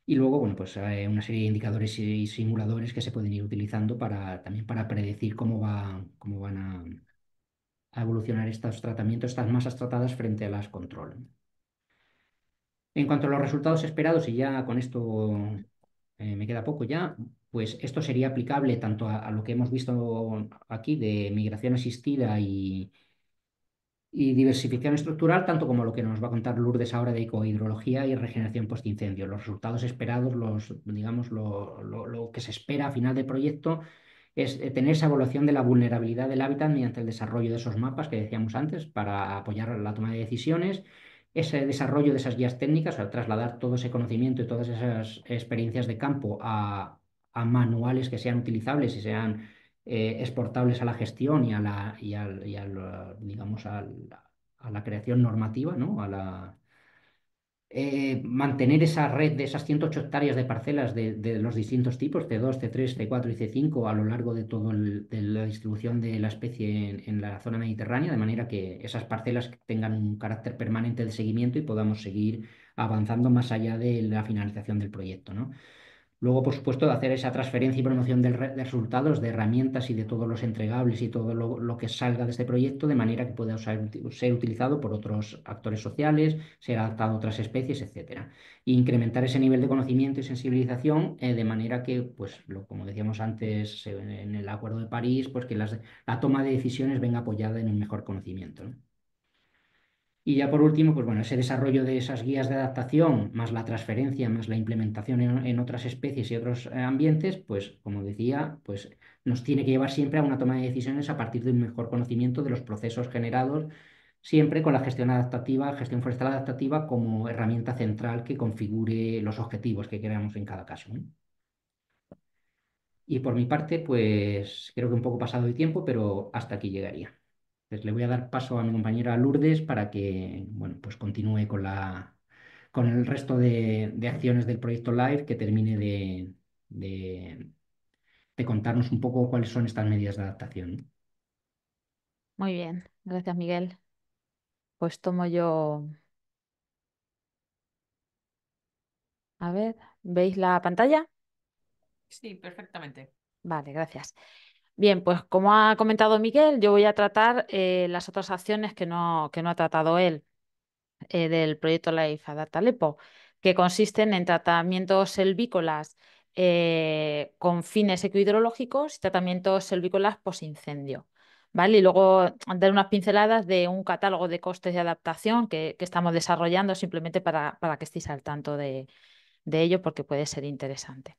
Y luego, bueno, pues una serie de indicadores y simuladores que se pueden ir utilizando también para predecir cómo van a evolucionar estos tratamientos, estas masas tratadas frente a las control. En cuanto a los resultados esperados, y ya con esto me queda poco ya, pues esto sería aplicable tanto a lo que hemos visto aquí de migración asistida y diversificación estructural, tanto como lo que nos va a contar Lourdes ahora de ecohidrología y regeneración postincendio. Los resultados esperados, digamos, lo que se espera a final del proyecto es tener esa evaluación de la vulnerabilidad del hábitat mediante el desarrollo de esos mapas que decíamos antes para apoyar la toma de decisiones, ese desarrollo de esas guías técnicas, al trasladar todo ese conocimiento y todas esas experiencias de campo a manuales que sean utilizables y sean exportables a la gestión digamos, a la creación normativa, ¿no? Mantener esa red de esas 108 hectáreas de parcelas de los distintos tipos, C2, C3, C4 y C5, a lo largo de la distribución de la especie en la zona mediterránea, de manera que esas parcelas tengan un carácter permanente de seguimiento y podamos seguir avanzando más allá de la finalización del proyecto, ¿no? Luego, por supuesto, de hacer esa transferencia y promoción de resultados, de herramientas y de todos los entregables y todo lo que salga de este proyecto, de manera que pueda ser utilizado por otros actores sociales, ser adaptado a otras especies, etcétera. E incrementar ese nivel de conocimiento y sensibilización de manera que, pues, como decíamos antes en el Acuerdo de París, pues que la toma de decisiones venga apoyada en un mejor conocimiento, ¿no? Y ya por último, pues bueno, ese desarrollo de esas guías de adaptación, más la transferencia, más la implementación en otras especies y otros ambientes, pues como decía, pues nos tiene que llevar siempre a una toma de decisiones a partir de un mejor conocimiento de los procesos generados, siempre con la gestión adaptativa, gestión forestal adaptativa como herramienta central que configure los objetivos que queramos en cada caso, ¿no? Y por mi parte, pues creo que un poco pasado de tiempo, pero hasta aquí llegaría. Pues le voy a dar paso a mi compañera Lourdes para que, bueno, pues continúe con el resto de acciones del proyecto Live, que termine de contarnos un poco cuáles son estas medidas de adaptación. Muy bien, gracias Miguel. Pues tomo yo, a ver, ¿veis la pantalla? Sí, perfectamente. Vale, gracias. Bien, pues como ha comentado Miguel, yo voy a tratar las otras acciones que no ha tratado él del proyecto Life Adapt Aleppo, que consisten en tratamientos selvícolas con fines ecohidrológicos y tratamientos selvícolas posincendio. ¿Vale? Y luego dar unas pinceladas de un catálogo de costes de adaptación que estamos desarrollando simplemente para que estéis al tanto de ello porque puede ser interesante.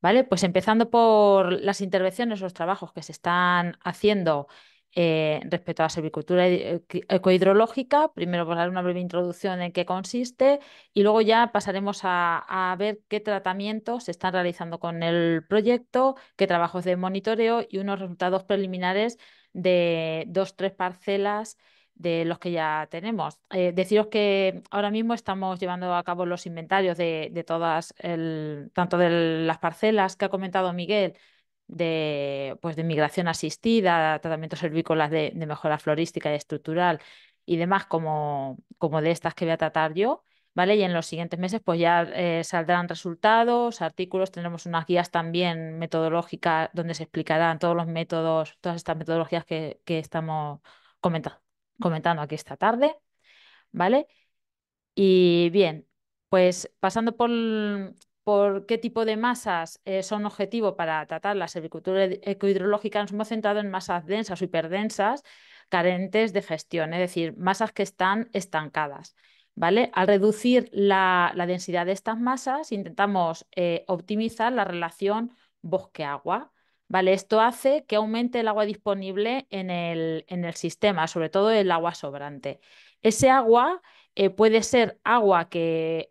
¿Vale? Pues empezando por las intervenciones, los trabajos que se están haciendo respecto a la silvicultura ecohidrológica. Primero, por dar una breve introducción en qué consiste y luego ya pasaremos a ver qué tratamientos se están realizando con el proyecto, qué trabajos de monitoreo y unos resultados preliminares de dos, tres parcelas de los que ya tenemos. Deciros que ahora mismo estamos llevando a cabo los inventarios de todas, tanto de las parcelas que ha comentado Miguel, pues de migración asistida, tratamientos silvícolas de mejora florística y estructural y demás, como de estas que voy a tratar yo. ¿Vale? Y en los siguientes meses pues ya saldrán resultados, artículos, tendremos unas guías también metodológicas donde se explicarán todos los métodos, todas estas metodologías que estamos comentando aquí esta tarde, ¿vale? Y bien, pues pasando por qué tipo de masas son objetivo para tratar la silvicultura ecohidrológica, nos hemos centrado en masas densas o hiperdensas, carentes de gestión, es decir, masas que están estancadas. ¿Vale? Al reducir la densidad de estas masas, intentamos optimizar la relación bosque-agua. ¿Vale? Esto hace que aumente el agua disponible en el sistema, sobre todo el agua sobrante. Ese agua puede ser agua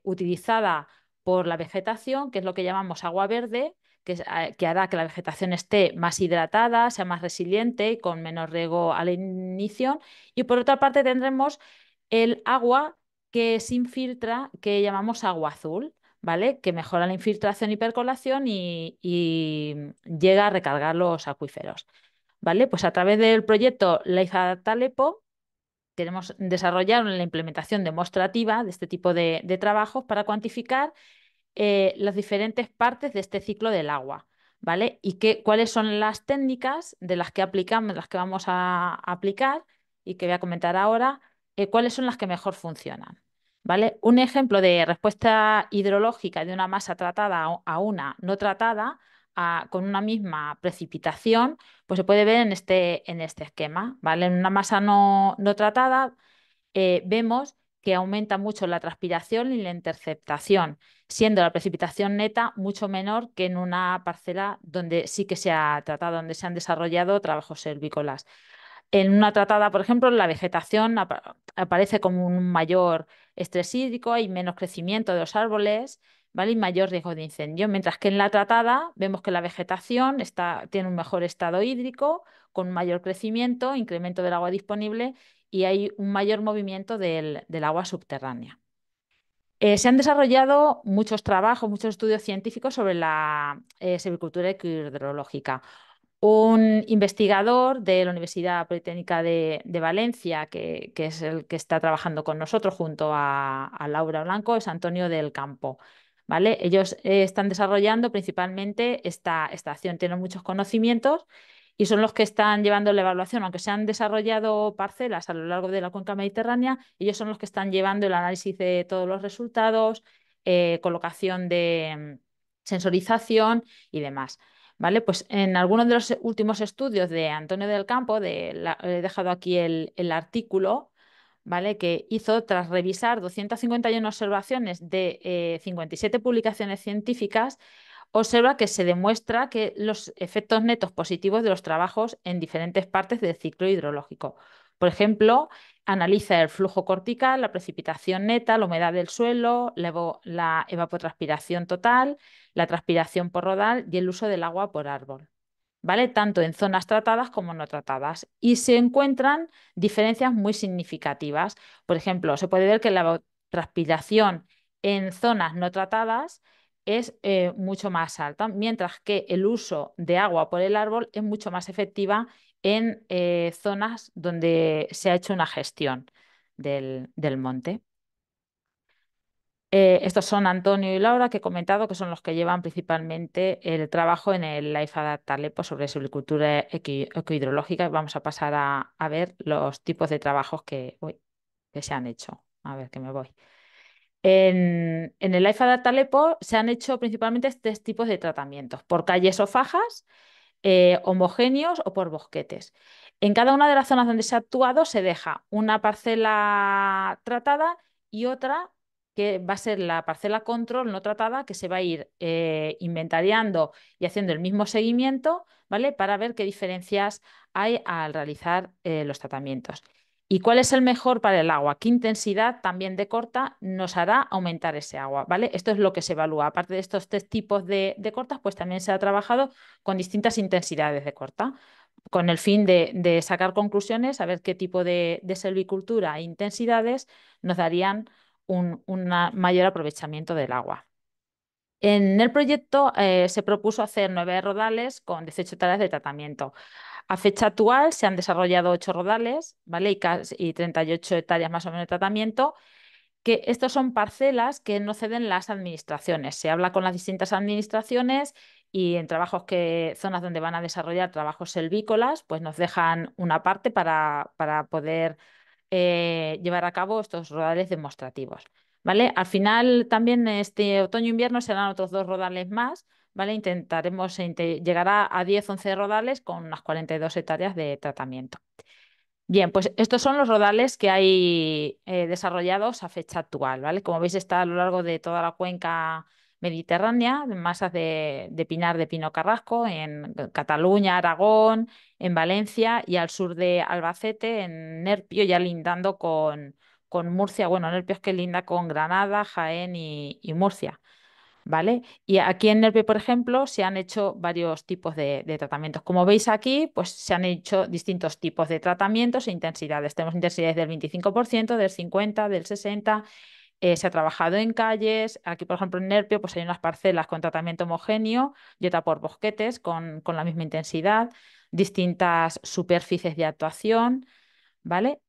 utilizada por la vegetación, que es lo que llamamos agua verde, que hará que la vegetación esté más hidratada, sea más resiliente y con menos riego al inicio. Y por otra parte tendremos el agua que se infiltra, que llamamos agua azul, ¿vale? Que mejora la infiltración y percolación y llega a recargar los acuíferos. ¿Vale? Pues a través del proyecto Leiza Talepo queremos desarrollar la implementación demostrativa de este tipo de trabajos para cuantificar las diferentes partes de este ciclo del agua, ¿vale? Y cuáles son las técnicas de las que aplicamos, las que vamos a aplicar y que voy a comentar ahora, cuáles son las que mejor funcionan, ¿vale? Un ejemplo de respuesta hidrológica de una masa tratada a una no tratada, con una misma precipitación, pues se puede ver en este esquema, ¿vale? En una masa no tratada vemos que aumenta mucho la transpiración y la interceptación, siendo la precipitación neta mucho menor que en una parcela donde sí que se ha tratado, donde se han desarrollado trabajos silvícolas. En una tratada, por ejemplo, la vegetación aparece como un mayor estrés hídrico, hay menos crecimiento de los árboles, ¿vale? Y mayor riesgo de incendio, mientras que en la tratada vemos que la vegetación tiene un mejor estado hídrico, con un mayor crecimiento, incremento del agua disponible y hay un mayor movimiento del agua subterránea. Se han desarrollado muchos trabajos, muchos estudios científicos sobre la silvicultura ecohidrológica. Un investigador de la Universidad Politécnica de Valencia, que es el que está trabajando con nosotros junto a Laura Blanco, es Antonio del Campo. ¿Vale? Ellos están desarrollando principalmente esta acción, tienen muchos conocimientos y son los que están llevando la evaluación, aunque se han desarrollado parcelas a lo largo de la cuenca mediterránea, ellos son los que están llevando el análisis de todos los resultados, colocación de sensorización y demás. ¿Vale? Pues en algunos de los últimos estudios de Antonio del Campo, he dejado aquí el artículo, ¿vale? Que hizo tras revisar 251 observaciones de 57 publicaciones científicas, observa que se demuestra que los efectos netos positivos de los trabajos en diferentes partes del ciclo hidrológico. Por ejemplo, analiza el flujo cortical, la precipitación neta, la humedad del suelo, la evapotranspiración total, la transpiración por rodal y el uso del agua por árbol. ¿Vale? Tanto en zonas tratadas como no tratadas. Y se encuentran diferencias muy significativas. Por ejemplo, se puede ver que la transpiración en zonas no tratadas es mucho más alta, mientras que el uso de agua por el árbol es mucho más efectiva en zonas donde se ha hecho una gestión del monte. Estos son Antonio y Laura, que he comentado que son los que llevan principalmente el trabajo en el Life Adapt Aleppo sobre silvicultura ecohidrológica. Vamos a pasar a ver los tipos de trabajos que se han hecho. A ver, que me voy. En el Life Adapt Aleppo se han hecho principalmente tres tipos de tratamientos: por calles o fajas, homogéneos o por bosquetes. En cada una de las zonas donde se ha actuado se deja una parcela tratada y otra que va a ser la parcela control no tratada, que se va a ir inventariando y haciendo el mismo seguimiento, ¿vale? Para ver qué diferencias hay al realizar los tratamientos. ¿Y cuál es el mejor para el agua? ¿Qué intensidad también de corta nos hará aumentar ese agua? ¿Vale? Esto es lo que se evalúa. Aparte de estos tres tipos de cortas, pues también se ha trabajado con distintas intensidades de corta, con el fin de sacar conclusiones, a ver qué tipo de selvicultura e intensidades nos darían un mayor aprovechamiento del agua. En el proyecto se propuso hacer 9 rodales con 18 hectáreas de tratamiento. A fecha actual se han desarrollado 8 rodales, ¿vale? Y 38 hectáreas más o menos de tratamiento, que estos son parcelas que no ceden las administraciones. Se habla con las distintas administraciones y en zonas donde van a desarrollar trabajos selvícolas, pues nos dejan una parte para poder llevar a cabo estos rodales demostrativos. ¿Vale? Al final, también este otoño-invierno serán otros 2 rodales más. ¿Vale? Intentaremos llegar a 10-11 rodales con unas 42 hectáreas de tratamiento. Bien, pues estos son los rodales que hay desarrollados a fecha actual, ¿vale? Como veis, está a lo largo de toda la cuenca mediterránea, en masas de pinar de pino carrasco, en Cataluña, Aragón, en Valencia y al sur de Albacete, en Nerpio, ya lindando con Murcia. Bueno, Nerpio es que linda con Granada, Jaén y Murcia. ¿Vale? Y aquí en Nerpe, por ejemplo, se han hecho varios tipos de tratamientos. Como veis aquí, pues se han hecho distintos tipos de tratamientos e intensidades. Tenemos intensidades del 25%, del 50%, del 60%. Se ha trabajado en calles. Aquí, por ejemplo, en Nerpio, pues hay unas parcelas con tratamiento homogéneo y otra por bosquetes con la misma intensidad. Distintas superficies de actuación, ¿vale?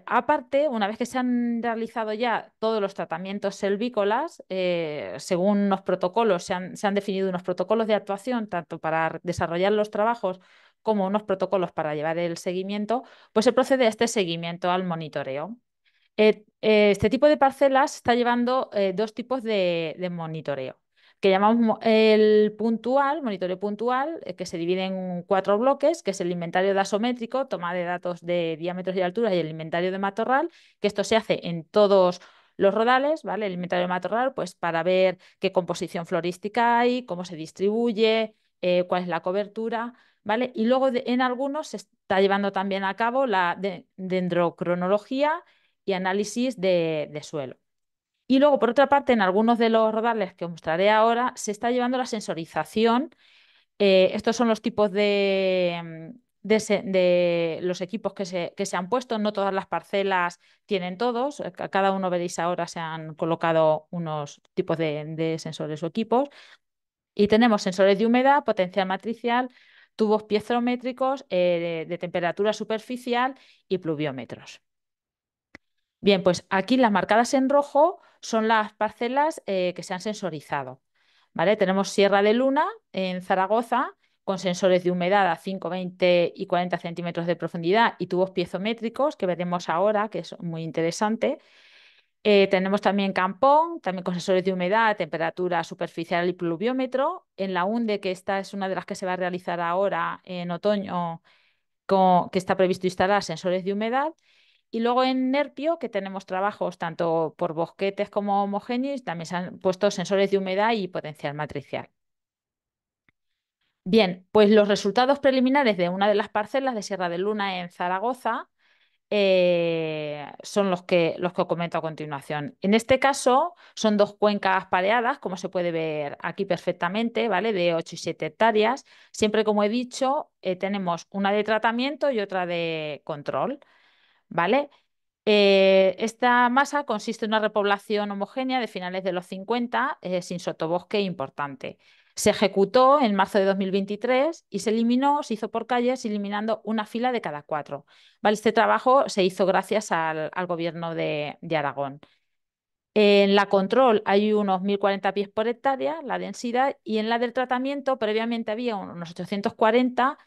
Aparte, una vez que se han realizado ya todos los tratamientos selvícolas, según unos protocolos, se han definido unos protocolos de actuación, tanto para desarrollar los trabajos como unos protocolos para llevar el seguimiento, pues se procede a este seguimiento, al monitoreo. Este tipo de parcelas está llevando 2 tipos de monitoreo, que llamamos el puntual, monitoreo puntual, que se divide en 4 bloques, que es el inventario dasométrico, toma de datos de diámetros y alturas, y el inventario de matorral, que esto se hace en todos los rodales, ¿vale? El inventario de matorral, pues para ver qué composición florística hay, cómo se distribuye, cuál es la cobertura, ¿vale? Y luego en algunos se está llevando también a cabo la dendrocronología y análisis de suelo. Y luego, por otra parte, en algunos de los rodales que os mostraré ahora, se está llevando la sensorización. Estos son los tipos de los equipos que se han puesto. No todas las parcelas tienen todos. Cada uno, veréis ahora, se han colocado unos tipos de sensores o equipos. Y tenemos sensores de humedad, potencial matricial, tubos piezométricos, de temperatura superficial y pluviómetros. Bien, pues aquí las marcadas en rojo son las parcelas que se han sensorizado, ¿vale? Tenemos Sierra de Luna en Zaragoza con sensores de humedad a 5, 20 y 40 centímetros de profundidad y tubos piezométricos que veremos ahora, que es muy interesante. Tenemos también Campón, también con sensores de humedad, temperatura superficial y pluviómetro. En la UNDE, que esta es una de las que se va a realizar ahora en otoño, que está previsto instalar sensores de humedad. Y luego en Nerpio, que tenemos trabajos tanto por bosquetes como homogéneos, también se han puesto sensores de humedad y potencial matricial. Bien, pues los resultados preliminares de una de las parcelas de Sierra de Luna en Zaragoza son los que os comento a continuación. En este caso son 2 cuencas pareadas, como se puede ver aquí perfectamente, ¿vale? De 8 y 7 hectáreas. Siempre, como he dicho, tenemos una de tratamiento y otra de control, ¿vale? Esta masa consiste en una repoblación homogénea de finales de los 50, sin sotobosque importante. Se ejecutó en marzo de 2023 y se eliminó, se hizo por calles, eliminando una fila de cada 4. ¿Vale? Este trabajo se hizo gracias al gobierno de Aragón. En la control hay unos 1.040 pies por hectárea, la densidad, y en la del tratamiento previamente había unos 840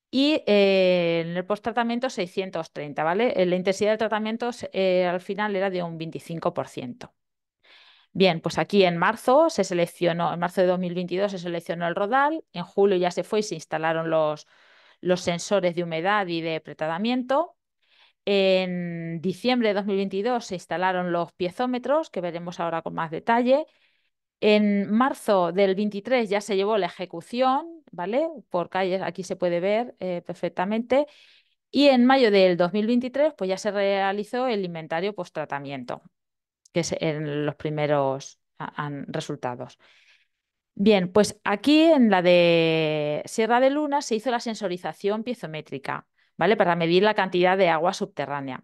y en el posttratamiento 630, ¿vale? La intensidad del tratamiento al final era de un 25%. Bien, pues aquí en marzo se seleccionó, en marzo de 2022 se seleccionó el rodal, en julio ya se fue y se instalaron los sensores de humedad y de pretratamiento. En diciembre de 2022 se instalaron los piezómetros, que veremos ahora con más detalle. En marzo del 23 ya se llevó la ejecución, ¿vale? Por calles, aquí se puede ver perfectamente. Y en mayo del 2023 pues ya se realizó el inventario post-tratamiento, que es en los primeros resultados. Bien, pues aquí en la de Sierra de Luna se hizo la sensorización piezométrica, ¿vale? Para medir la cantidad de agua subterránea.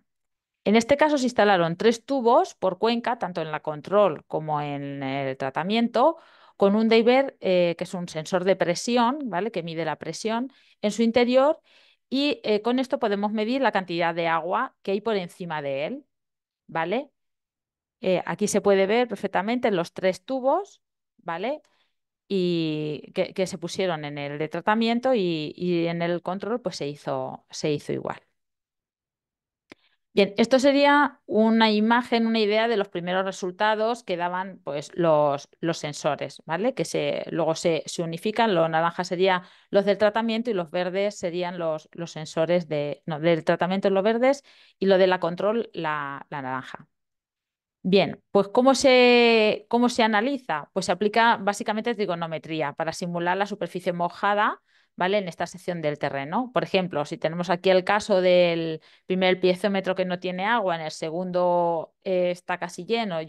En este caso se instalaron 3 tubos por cuenca, tanto en la control como en el tratamiento, con un Deiber, que es un sensor de presión, ¿vale? Que mide la presión en su interior, y con esto podemos medir la cantidad de agua que hay por encima de él, ¿vale? Aquí se puede ver perfectamente los 3 tubos, ¿vale? Y que se pusieron en el de tratamiento y en el control pues se hizo igual. Bien, esto sería una imagen, una idea de los primeros resultados que daban pues, los sensores, ¿vale? Que luego se unifican, los naranjas serían los del tratamiento y los verdes serían los sensores del tratamiento los verdes y lo de la control la naranja. Bien, pues cómo se analiza? Pues se aplica básicamente trigonometría para simular la superficie mojada, ¿vale? En esta sección del terreno. Por ejemplo, si tenemos aquí el caso del primer piezómetro que no tiene agua, en el segundo está casi lleno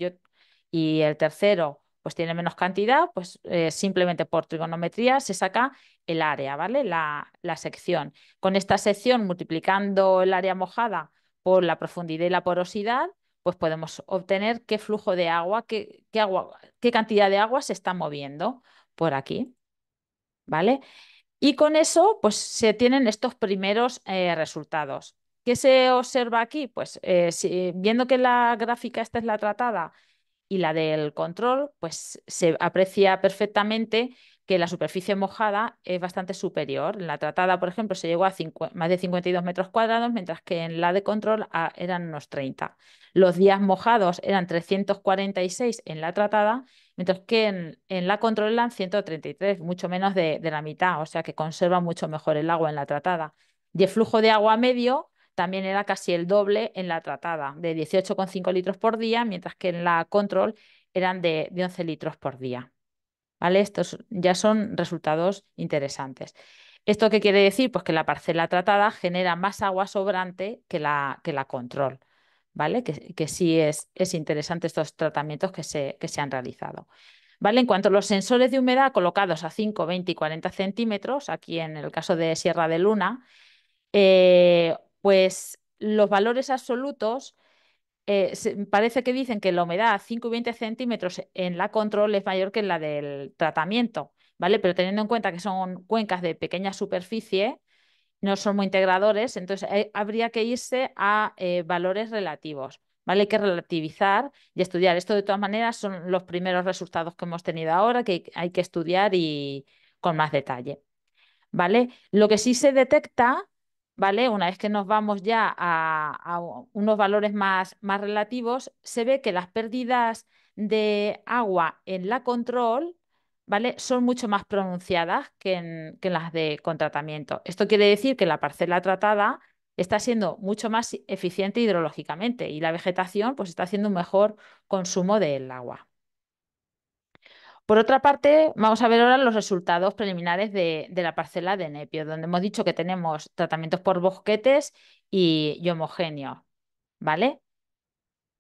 y el tercero pues tiene menos cantidad, pues simplemente por trigonometría se saca el área, ¿vale? La sección. Con esta sección, multiplicando el área mojada por la profundidad y la porosidad, pues podemos obtener qué flujo de agua, qué cantidad de agua se está moviendo por aquí, ¿vale? Y con eso, pues se tienen estos primeros resultados. ¿Qué se observa aquí? Pues viendo que la gráfica esta es la tratada y la del control, pues se aprecia perfectamente que la superficie mojada es bastante superior. En la tratada, por ejemplo, se llegó a más de 52 metros cuadrados, mientras que en la de control eran unos 30. Los días mojados eran 346 en la tratada, mientras que en la control eran 133, mucho menos de la mitad, o sea que conserva mucho mejor el agua en la tratada. Y el flujo de agua medio también era casi el doble en la tratada, de 18,5 litros por día, mientras que en la control eran de 11 litros por día. ¿Vale? Estos ya son resultados interesantes. ¿Esto qué quiere decir? Pues que la parcela tratada genera más agua sobrante que la control. ¿Vale? Que sí es interesante estos tratamientos que se han realizado. ¿Vale? En cuanto a los sensores de humedad colocados a 5, 20 y 40 centímetros, aquí en el caso de Sierra de Luna, pues los valores absolutos parece que dicen que la humedad a 5 y 20 centímetros en la control es mayor que en la del tratamiento, ¿vale? Pero teniendo en cuenta que son cuencas de pequeña superficie, no son muy integradores, entonces habría que irse a valores relativos, ¿vale? Hay que relativizar y estudiar. Esto de todas maneras son los primeros resultados que hemos tenido ahora, que hay que estudiar y con más detalle. ¿Vale? Lo que sí se detecta, ¿vale? Una vez que nos vamos ya a unos valores más relativos, se ve que las pérdidas de agua en la control, ¿vale? Son mucho más pronunciadas que en las de con tratamiento. Esto quiere decir que la parcela tratada está siendo mucho más eficiente hidrológicamente y la vegetación pues está haciendo un mejor consumo del agua. Por otra parte, vamos a ver ahora los resultados preliminares de la parcela de Nepio, donde hemos dicho que tenemos tratamientos por bosquetes y homogéneos, ¿vale?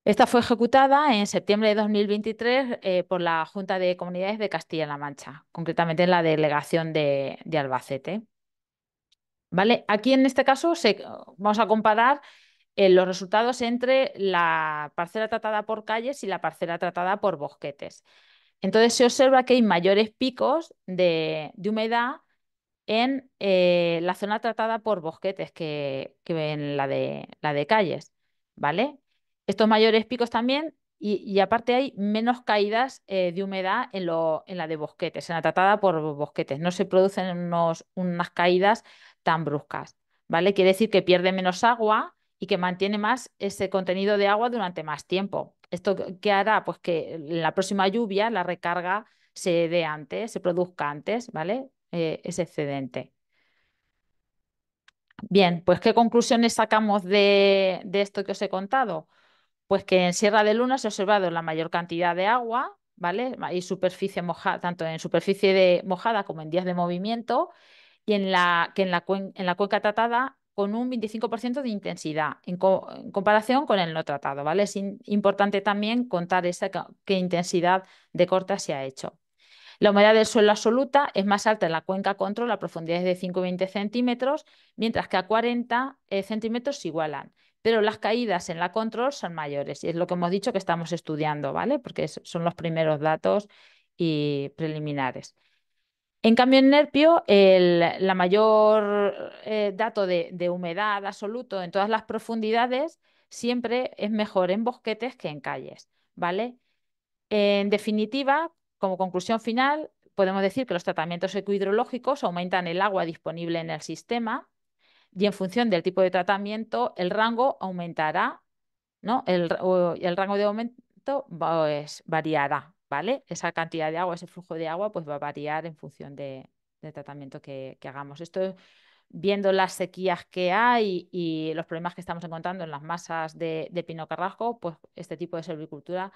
Esta fue ejecutada en septiembre de 2023 por la Junta de Comunidades de Castilla-La Mancha, concretamente en la delegación de Albacete. ¿Vale? Aquí en este caso vamos a comparar los resultados entre la parcela tratada por calles y la parcela tratada por bosquetes. Entonces se observa que hay mayores picos de humedad en la zona tratada por bosquetes que en la de calles, ¿vale? Estos mayores picos también, y aparte hay menos caídas de humedad en la de bosquetes, en la tratada por bosquetes. No se producen unas caídas tan bruscas, ¿vale? Quiere decir que pierde menos agua y que mantiene más ese contenido de agua durante más tiempo. ¿Esto qué hará? Pues que en la próxima lluvia la recarga se dé antes, se produzca antes, ¿vale? Ese excedente. Bien, pues ¿qué conclusiones sacamos de esto que os he contado? Pues que en Sierra de Luna se ha observado la mayor cantidad de agua, ¿vale? Hay superficie mojada, tanto en superficie mojada como en días de movimiento, y en la cuenca tratada con un 25% de intensidad en comparación con el no tratado, ¿vale? Es importante también contar qué intensidad de corta se ha hecho. La humedad del suelo absoluta es más alta en la cuenca control a profundidades de 5 y 20 centímetros, mientras que a 40 centímetros se igualan. Pero las caídas en la control son mayores y es lo que hemos dicho que estamos estudiando, ¿vale? Porque son los primeros datos y preliminares. En cambio, en Nerpio, la mayor dato de humedad absoluto en todas las profundidades siempre es mejor en bosquetes que en calles, ¿vale? En definitiva, como conclusión final, podemos decir que los tratamientos ecohidrológicos aumentan el agua disponible en el sistema y en función del tipo de tratamiento, el rango aumentará, ¿no? El rango de aumento pues, variará, ¿vale? Esa cantidad de agua, ese flujo de agua, pues va a variar en función del tratamiento que hagamos. Esto, viendo las sequías que hay y los problemas que estamos encontrando en las masas de pino carrasco, pues este tipo de silvicultura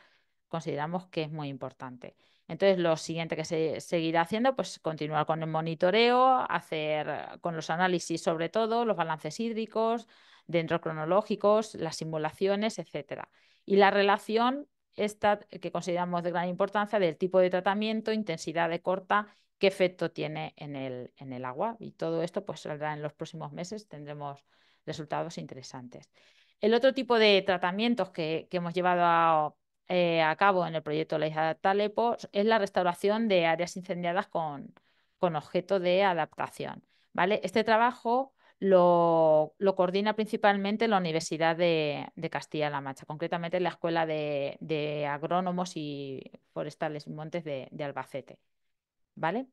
consideramos que es muy importante. Entonces, lo siguiente que se seguirá haciendo, pues continuar con el monitoreo, hacer con los análisis sobre todo, los balances hídricos, dendrocronológicos, las simulaciones, etcétera. Y la relación esta que consideramos de gran importancia del tipo de tratamiento, intensidad de corta, qué efecto tiene en el agua. Y todo esto pues saldrá en los próximos meses, tendremos resultados interesantes. El otro tipo de tratamientos que hemos llevado a cabo en el proyecto Ley Adaptalepo es la restauración de áreas incendiadas con objeto de adaptación, ¿vale? Este trabajo lo coordina principalmente la Universidad de Castilla-La Mancha, concretamente la Escuela de Agrónomos y Forestales y Montes de Albacete, ¿vale?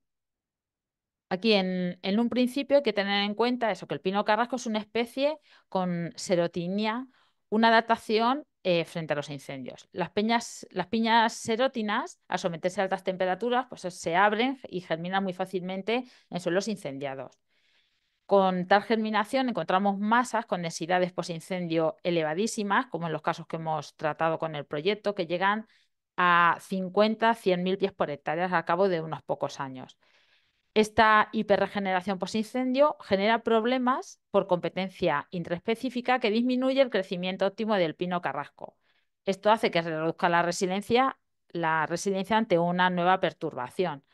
Aquí en un principio hay que tener en cuenta eso, que el pino carrasco es una especie con serotinia, una adaptación frente a los incendios. Las piñas serótinas, al someterse a altas temperaturas, pues se abren y germinan muy fácilmente en suelos incendiados. Con tal germinación encontramos masas con densidades posincendio elevadísimas, como en los casos que hemos tratado con el proyecto, que llegan a 50-100.000 pies por hectárea al cabo de unos pocos años. Esta hiperregeneración posincendio genera problemas por competencia intraespecífica que disminuye el crecimiento óptimo del pino carrasco. Esto hace que se reduzca la resiliencia ante una nueva perturbación,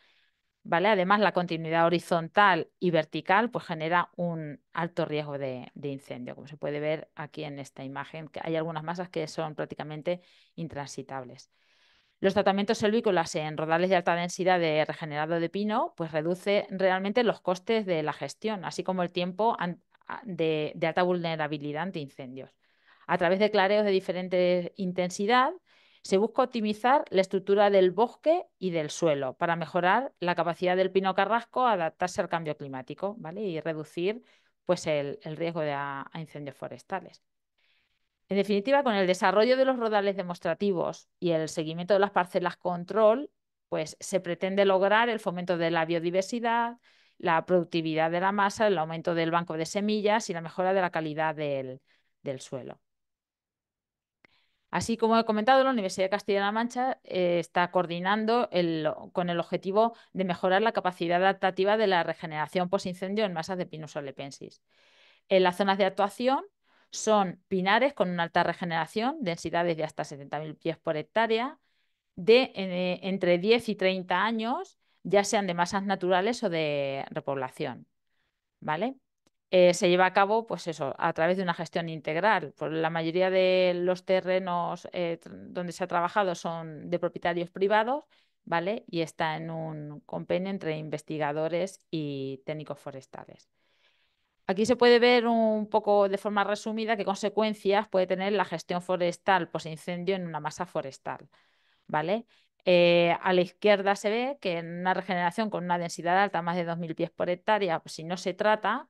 ¿vale? Además, la continuidad horizontal y vertical pues, genera un alto riesgo de incendio, como se puede ver aquí en esta imagen, que hay algunas masas que son prácticamente intransitables. Los tratamientos silvícolas en rodales de alta densidad de regenerado de pino pues reduce realmente los costes de la gestión, así como el tiempo de alta vulnerabilidad ante incendios. A través de clareos de diferente intensidad, se busca optimizar la estructura del bosque y del suelo para mejorar la capacidad del pino carrasco a adaptarse al cambio climático, ¿vale? Y reducir pues, el riesgo a incendios forestales. En definitiva, con el desarrollo de los rodales demostrativos y el seguimiento de las parcelas control, pues se pretende lograr el fomento de la biodiversidad, la productividad de la masa, el aumento del banco de semillas y la mejora de la calidad del suelo. Así como he comentado, la Universidad de Castilla-La Mancha está coordinando con el objetivo de mejorar la capacidad adaptativa de la regeneración postincendio en masas de Pinus olepensis. En las zonas de actuación son pinares con una alta regeneración, densidades de hasta 70.000 pies por hectárea, entre 10 y 30 años, ya sean de masas naturales o de repoblación, ¿vale? Se lleva a cabo, pues eso, a través de una gestión integral. Pues la mayoría de los terrenos donde se ha trabajado son de propietarios privados, ¿vale? Y está en un convenio entre investigadores y técnicos forestales. Aquí se puede ver un poco de forma resumida qué consecuencias puede tener la gestión forestal posincendio en una masa forestal, ¿vale? A la izquierda se ve que en una regeneración con una densidad alta, más de 2.000 pies por hectárea, pues si no se trata,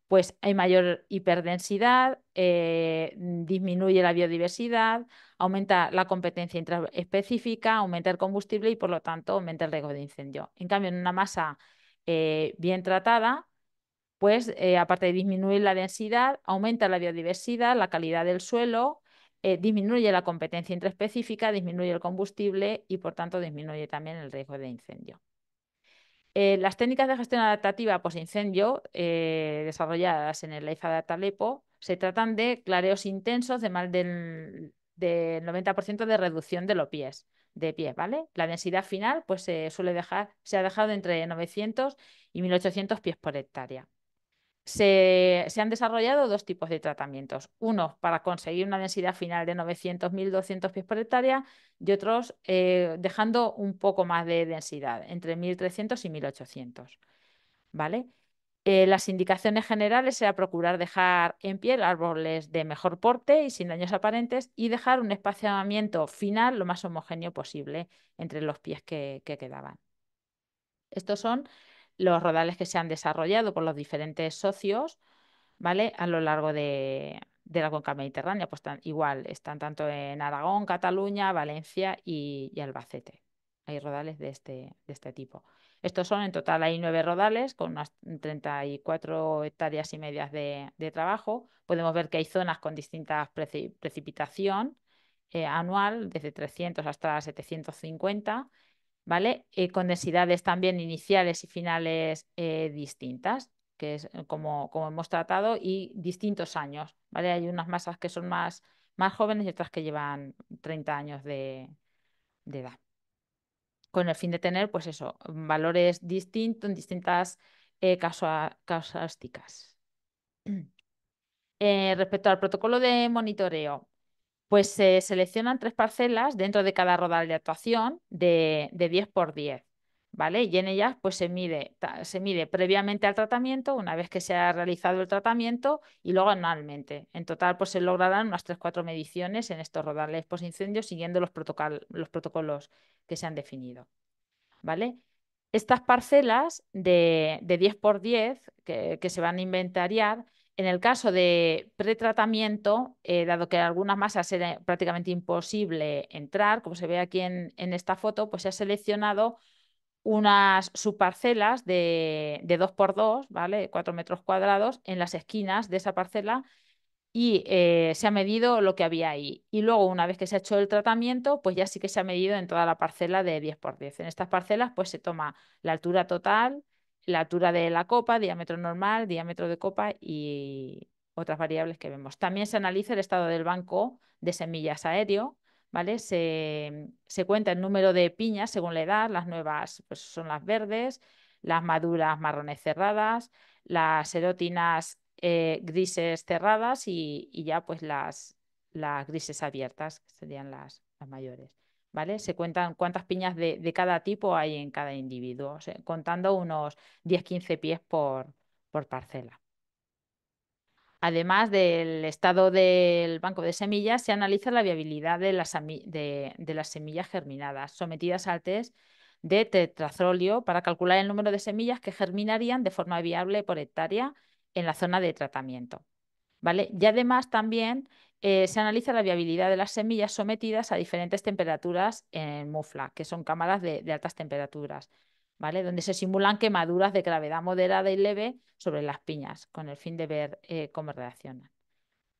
pues hay mayor hiperdensidad, disminuye la biodiversidad, aumenta la competencia intraespecífica, aumenta el combustible y por lo tanto aumenta el riesgo de incendio. En cambio, en una masa bien tratada, pues aparte de disminuir la densidad, aumenta la biodiversidad, la calidad del suelo, disminuye la competencia intraespecífica, disminuye el combustible y por tanto disminuye también el riesgo de incendio. Las técnicas de gestión adaptativa posincendio desarrolladas en el LIFE Adaptalepo se tratan de clareos intensos de más del 90% de reducción de los pies, ¿vale? La densidad final pues, se ha dejado entre 900 y 1.800 pies por hectárea. Se han desarrollado dos tipos de tratamientos. Unos para conseguir una densidad final de 900-1.200 pies por hectárea y otros dejando un poco más de densidad, entre 1.300 y 1.800. ¿Vale? Las indicaciones generales será procurar dejar en pie árboles de mejor porte y sin daños aparentes y dejar un espaciamiento final lo más homogéneo posible entre los pies que quedaban. Estos son los rodales que se han desarrollado por los diferentes socios, ¿vale? A lo largo de la cuenca mediterránea. Pues igual, están tanto en Aragón, Cataluña, Valencia y Albacete. Hay rodales de este tipo. Estos son, en total, hay 9 rodales con unas 34 hectáreas y medias de trabajo. Podemos ver que hay zonas con distintas precipitación anual, desde 300 hasta 750. ¿Vale? Con densidades también iniciales y finales distintas, que es como hemos tratado, y distintos años, ¿vale? Hay unas masas que son más jóvenes y otras que llevan 30 años de edad, con el fin de tener, pues eso, valores distintos en distintas casuísticas. Respecto al protocolo de monitoreo, pues se seleccionan 3 parcelas dentro de cada rodal de actuación de 10 por 10, ¿vale? Y en ellas pues se mide previamente al tratamiento, una vez que se ha realizado el tratamiento y luego anualmente. En total pues se lograrán unas 3-4 mediciones en estos rodales posincendios siguiendo los protocolos que se han definido, ¿vale? Estas parcelas de 10 por 10 que se van a inventariar, en el caso de pretratamiento, dado que en algunas masas era prácticamente imposible entrar, como se ve aquí en esta foto, pues se ha seleccionado unas subparcelas de 2 por 2, ¿vale? 4 metros cuadrados en las esquinas de esa parcela y se ha medido lo que había ahí. Y luego, una vez que se ha hecho el tratamiento, pues ya sí que se ha medido en toda la parcela de 10 por 10. En estas parcelas, pues se toma la altura total, la altura de la copa, diámetro normal, diámetro de copa y otras variables que vemos. También se analiza el estado del banco de semillas aéreo, ¿vale? Se cuenta el número de piñas según la edad, las nuevas pues, son las verdes, las maduras marrones cerradas, las erótinas grises cerradas y ya pues las grises abiertas, que serían las mayores. ¿Vale? Se cuentan cuántas piñas de cada tipo hay en cada individuo, o sea, contando unos 10-15 pies por parcela. Además del estado del banco de semillas, se analiza la viabilidad de las semillas germinadas, sometidas al test de tetrazolio para calcular el número de semillas que germinarían de forma viable por hectárea en la zona de tratamiento. ¿Vale? Y además también se analiza la viabilidad de las semillas sometidas a diferentes temperaturas en mufla, que son cámaras de altas temperaturas, ¿vale? Donde se simulan quemaduras de gravedad moderada y leve sobre las piñas, con el fin de ver cómo reaccionan.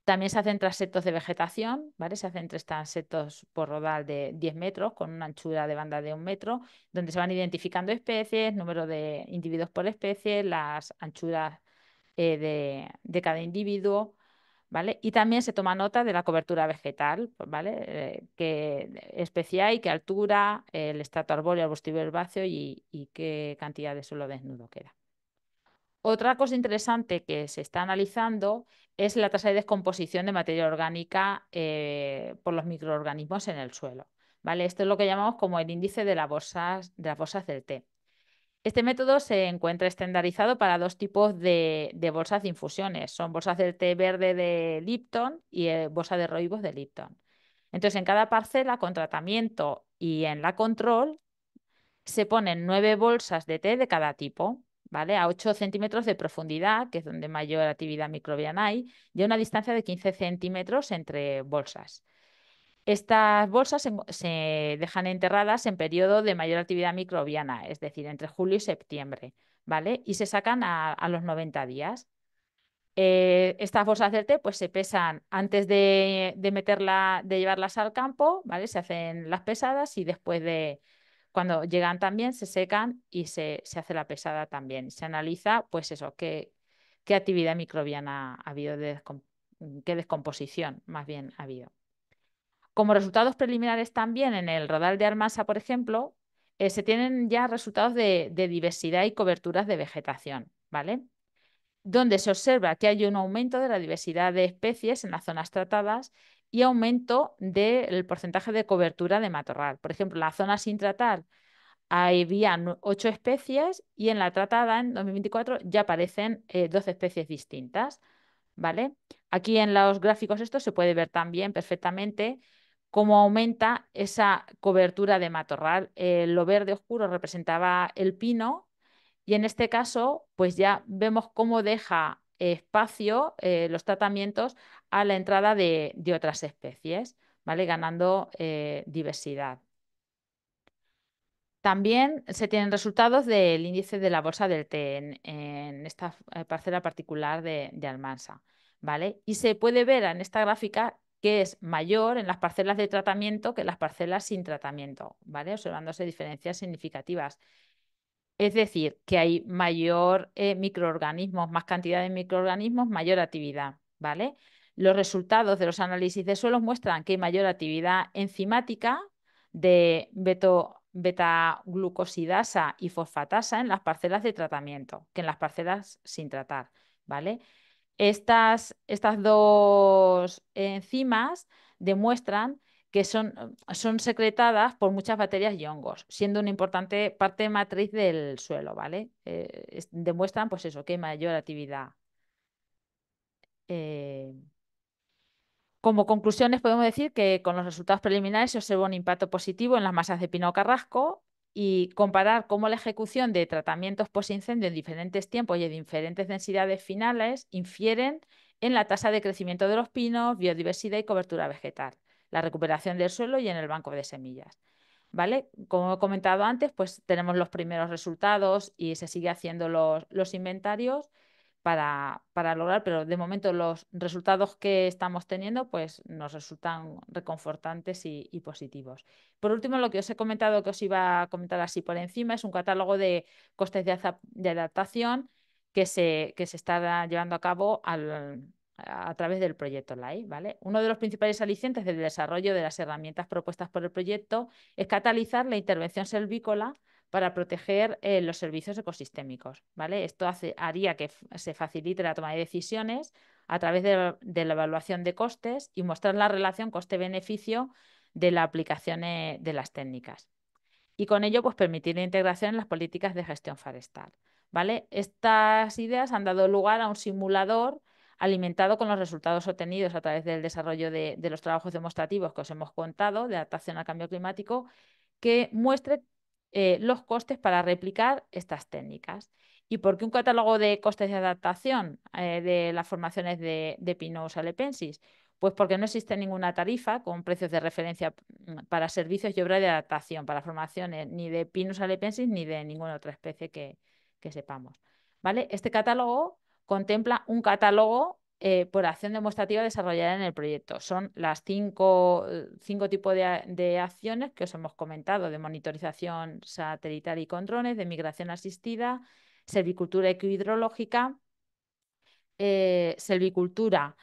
También se hacen transectos de vegetación, ¿vale? Se hacen 3 transectos por rodal de 10 metros con una anchura de banda de 1 metro, donde se van identificando especies, número de individuos por especie, las anchuras de cada individuo, ¿vale? Y también se toma nota de la cobertura vegetal, ¿vale? Qué especie hay, qué altura, el estrato arbóreo, arbustivio herbáceo y qué cantidad de suelo desnudo queda. Otra cosa interesante que se está analizando es la tasa de descomposición de materia orgánica por los microorganismos en el suelo, ¿vale? Esto es lo que llamamos como el índice de las bolsas del té. Este método se encuentra estandarizado para dos tipos de bolsas de infusiones. Son bolsas del té verde de Lipton y bolsa de rooibos de Lipton. Entonces, en cada parcela con tratamiento y en la control se ponen 9 bolsas de té de cada tipo, ¿vale? A 8 centímetros de profundidad, que es donde mayor actividad microbiana hay, y a una distancia de 15 centímetros entre bolsas. Estas bolsas se dejan enterradas en periodo de mayor actividad microbiana, es decir, entre julio y septiembre, ¿vale? Y se sacan a los 90 días. Estas bolsas del té pues, se pesan antes de llevarlas al campo, ¿vale? Se hacen las pesadas y cuando llegan también, se secan y se hace la pesada también. Se analiza, pues eso, qué actividad microbiana ha habido, qué descomposición más bien ha habido. Como resultados preliminares también en el Rodal de Almansa, por ejemplo, se tienen ya resultados de diversidad y coberturas de vegetación, ¿vale? Donde se observa que hay un aumento de la diversidad de especies en las zonas tratadas y aumento del porcentaje de cobertura de matorral. Por ejemplo, en la zona sin tratar había 8 especies y en la tratada en 2024 ya aparecen 12 especies distintas, ¿vale? Aquí en los gráficos esto se puede ver también perfectamente cómo aumenta esa cobertura de matorral. Lo verde oscuro representaba el pino y en este caso, pues ya vemos cómo deja espacio los tratamientos a la entrada de otras especies, ¿vale? Ganando diversidad. También se tienen resultados del índice de la bolsa del té en esta parcela particular de Almansa, ¿vale? Y se puede ver en esta gráfica que es mayor en las parcelas de tratamiento que en las parcelas sin tratamiento, ¿vale? Observándose diferencias significativas. Es decir, que hay mayor microorganismos, más cantidad de microorganismos, mayor actividad, ¿vale? Los resultados de los análisis de suelos muestran que hay mayor actividad enzimática de beta-glucosidasa y fosfatasa en las parcelas de tratamiento que en las parcelas sin tratar, ¿vale? Estas dos enzimas demuestran que son secretadas por muchas bacterias y hongos, siendo una importante parte matriz del suelo, ¿vale? Demuestran, pues eso, que hay mayor actividad. Eh, Como conclusiones, podemos decir que con los resultados preliminares se observa un impacto positivo en las masas de pino carrasco y comparar cómo la ejecución de tratamientos post-incendio en diferentes tiempos y en diferentes densidades finales infieren en la tasa de crecimiento de los pinos, biodiversidad y cobertura vegetal, la recuperación del suelo y en el banco de semillas. ¿Vale? Como he comentado antes, pues tenemos los primeros resultados y se sigue haciendo los inventarios para lograr, pero de momento los resultados que estamos teniendo pues nos resultan reconfortantes y positivos. Por último, lo que os he comentado, que os iba a comentar así por encima, es un catálogo de costes de adaptación que se está llevando a cabo a través del proyecto LIFE, ¿vale? Uno de los principales alicientes del desarrollo de las herramientas propuestas por el proyecto es catalizar la intervención selvícola para proteger los servicios ecosistémicos, ¿vale? Esto haría que se facilite la toma de decisiones a través de la evaluación de costes y mostrar la relación coste-beneficio de la aplicación de las técnicas. Y con ello, pues permitir la integración en las políticas de gestión forestal, ¿vale? Estas ideas han dado lugar a un simulador alimentado con los resultados obtenidos a través del desarrollo de los trabajos demostrativos que os hemos contado de adaptación al cambio climático que muestre los costes para replicar estas técnicas. ¿Y por qué un catálogo de costes de adaptación de las formaciones de Pinus alepensis? Pues porque no existe ninguna tarifa con precios de referencia para servicios y obras de adaptación, para formaciones ni de Pinus alepensis ni de ninguna otra especie que sepamos. ¿Vale? Este catálogo contempla un catálogo por acción demostrativa desarrollada en el proyecto. Son las cinco tipos de acciones que os hemos comentado, de monitorización satelital y con drones, de migración asistida, selvicultura ecohidrológica, selvicultura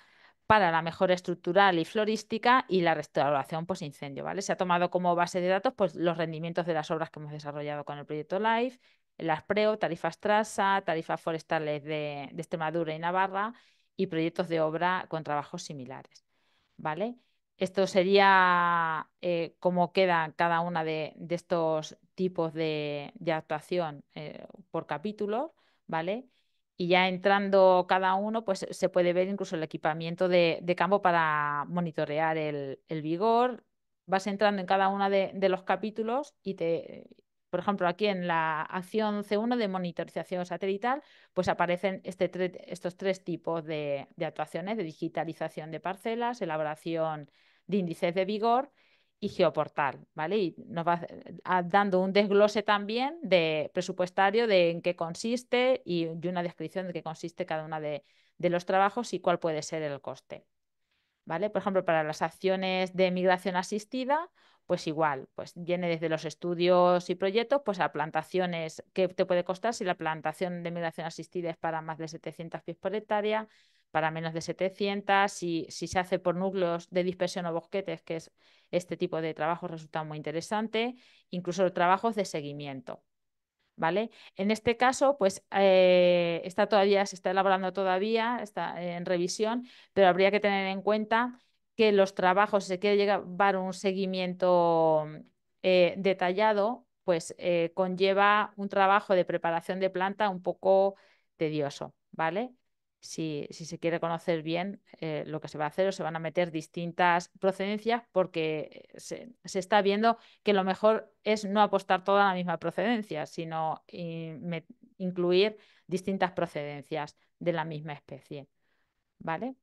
para la mejora estructural y florística y la restauración post-incendio, ¿vale? Se ha tomado como base de datos pues, los rendimientos de las obras que hemos desarrollado con el proyecto LIFE, las PREO, tarifas TRASA, tarifas forestales de Extremadura y Navarra y proyectos de obra con trabajos similares, ¿vale? Esto sería cómo queda cada una de estos tipos de actuación por capítulos, ¿vale? Y ya entrando cada uno, pues se puede ver incluso el equipamiento de campo para monitorear el vigor. Vas entrando en cada uno de los capítulos y por ejemplo, aquí en la acción C1 de monitorización satelital, pues aparecen estos tres tipos de actuaciones: de digitalización de parcelas, elaboración de índices de vigor y geoportal, ¿vale? Y nos va dando un desglose también de presupuestario de en qué consiste y una descripción de qué consiste cada una de los trabajos y cuál puede ser el coste, ¿vale? Por ejemplo, para las acciones de migración asistida, pues igual, pues viene desde los estudios y proyectos, pues a plantaciones, ¿qué te puede costar si la plantación de migración asistida es para más de 700 pies por hectárea, para menos de 700, si se hace por núcleos de dispersión o bosquetes, que es este tipo de trabajo, resulta muy interesante, incluso los trabajos de seguimiento. ¿Vale? En este caso, pues se está elaborando todavía, está en revisión, pero habría que tener en cuenta que los trabajos, si se quiere llevar un seguimiento detallado, pues conlleva un trabajo de preparación de planta un poco tedioso, ¿vale? Si se quiere conocer bien lo que se va a hacer, o se van a meter distintas procedencias, porque se está viendo que lo mejor es no apostar toda la misma procedencia, sino incluir distintas procedencias de la misma especie, ¿vale?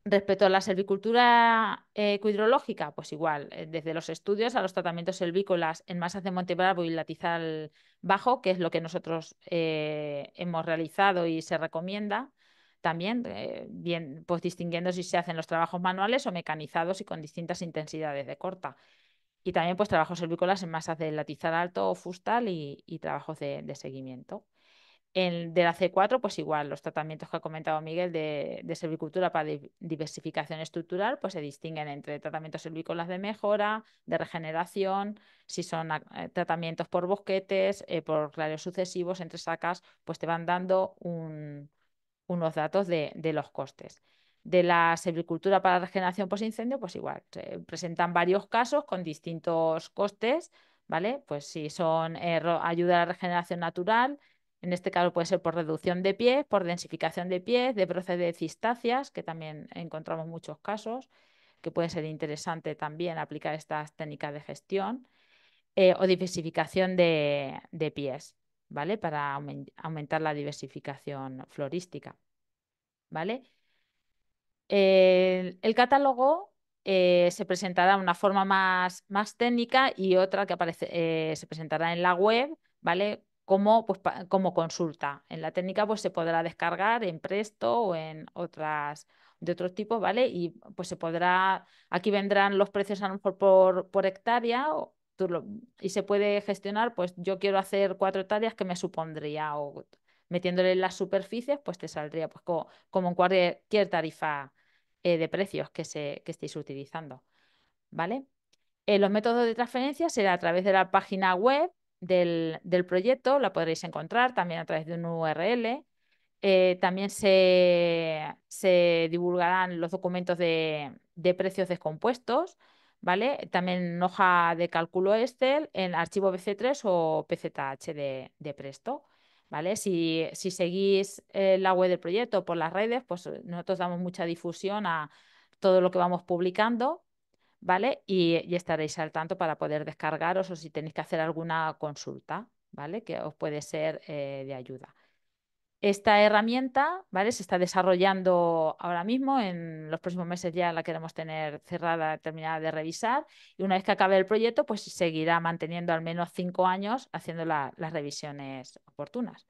Respecto a la selvicultura ecohidrológica, pues igual, desde los estudios a los tratamientos selvícolas en masas de Monte Bravo y Latizal Bajo, que es lo que nosotros hemos realizado y se recomienda también, bien, pues distinguiendo si se hacen los trabajos manuales o mecanizados y con distintas intensidades de corta. Y también pues trabajos selvícolas en masas de Latizal alto o fustal y trabajos de seguimiento. De la C4, pues igual, los tratamientos que ha comentado Miguel de silvicultura para diversificación estructural, pues se distinguen entre tratamientos silvícolas de mejora, de regeneración, si son tratamientos por bosquetes, por clareos sucesivos, entre sacas, pues te van dando unos datos de los costes. De la silvicultura para regeneración post-incendio, pues igual, se presentan varios casos con distintos costes, ¿vale? Pues si son ayuda a la regeneración natural, en este caso puede ser por reducción de pies, por densificación de pies, de broce de cistáceas, que también encontramos muchos casos, que puede ser interesante también aplicar estas técnicas de gestión, o diversificación de pies, ¿vale? Para aumentar la diversificación florística, ¿vale? El catálogo se presentará de una forma más técnica y otra que se presentará en la web, ¿vale? Como consulta. En la técnica pues se podrá descargar en Presto o en otras de otros tipos, ¿vale? Y pues aquí vendrán los precios a lo mejor por hectárea y se puede gestionar, pues yo quiero hacer 4 hectáreas, ¿que me supondría? O metiéndole las superficies, pues te saldría pues como en cualquier tarifa de precios que estéis utilizando, ¿vale? Los métodos de transferencia será a través de la página web del proyecto, la podréis encontrar también a través de un URL. También se divulgarán los documentos de precios descompuestos, ¿vale? También en hoja de cálculo Excel, en archivo BC3 o PZH de Presto, ¿vale? Si seguís la web del proyecto por las redes, pues nosotros damos mucha difusión a todo lo que vamos publicando, ¿vale? Y estaréis al tanto para poder descargaros o si tenéis que hacer alguna consulta, ¿vale? Que os puede ser de ayuda. Esta herramienta, ¿vale? Se está desarrollando ahora mismo, en los próximos meses ya la queremos tener cerrada, terminada de revisar, y una vez que acabe el proyecto, pues seguirá manteniendo al menos 5 años haciendo las revisiones oportunas.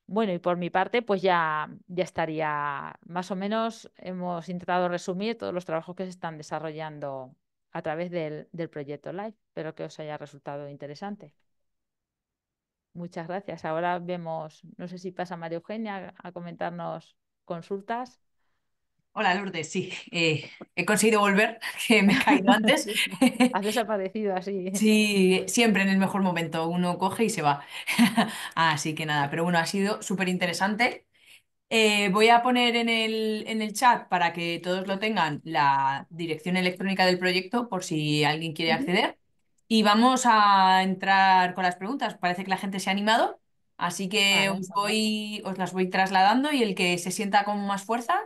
Bueno, y por mi parte, pues ya estaría, más o menos hemos intentado resumir todos los trabajos que se están desarrollando a través del proyecto LIFE. Espero que os haya resultado interesante. Muchas gracias. Ahora vemos, no sé si pasa María Eugenia a comentarnos consultas. Hola Lourdes, sí, he conseguido volver, que me he caído antes. Sí, has desaparecido así. Sí, siempre en el mejor momento uno coge y se va. Así que nada, pero bueno, ha sido súper interesante. Voy a poner en el chat para que todos lo tengan la dirección electrónica del proyecto por si alguien quiere Ujú. acceder. Y vamos a entrar con las preguntas. Parece que la gente se ha animado, así que Vale, os las voy trasladando y el que se sienta con más fuerza,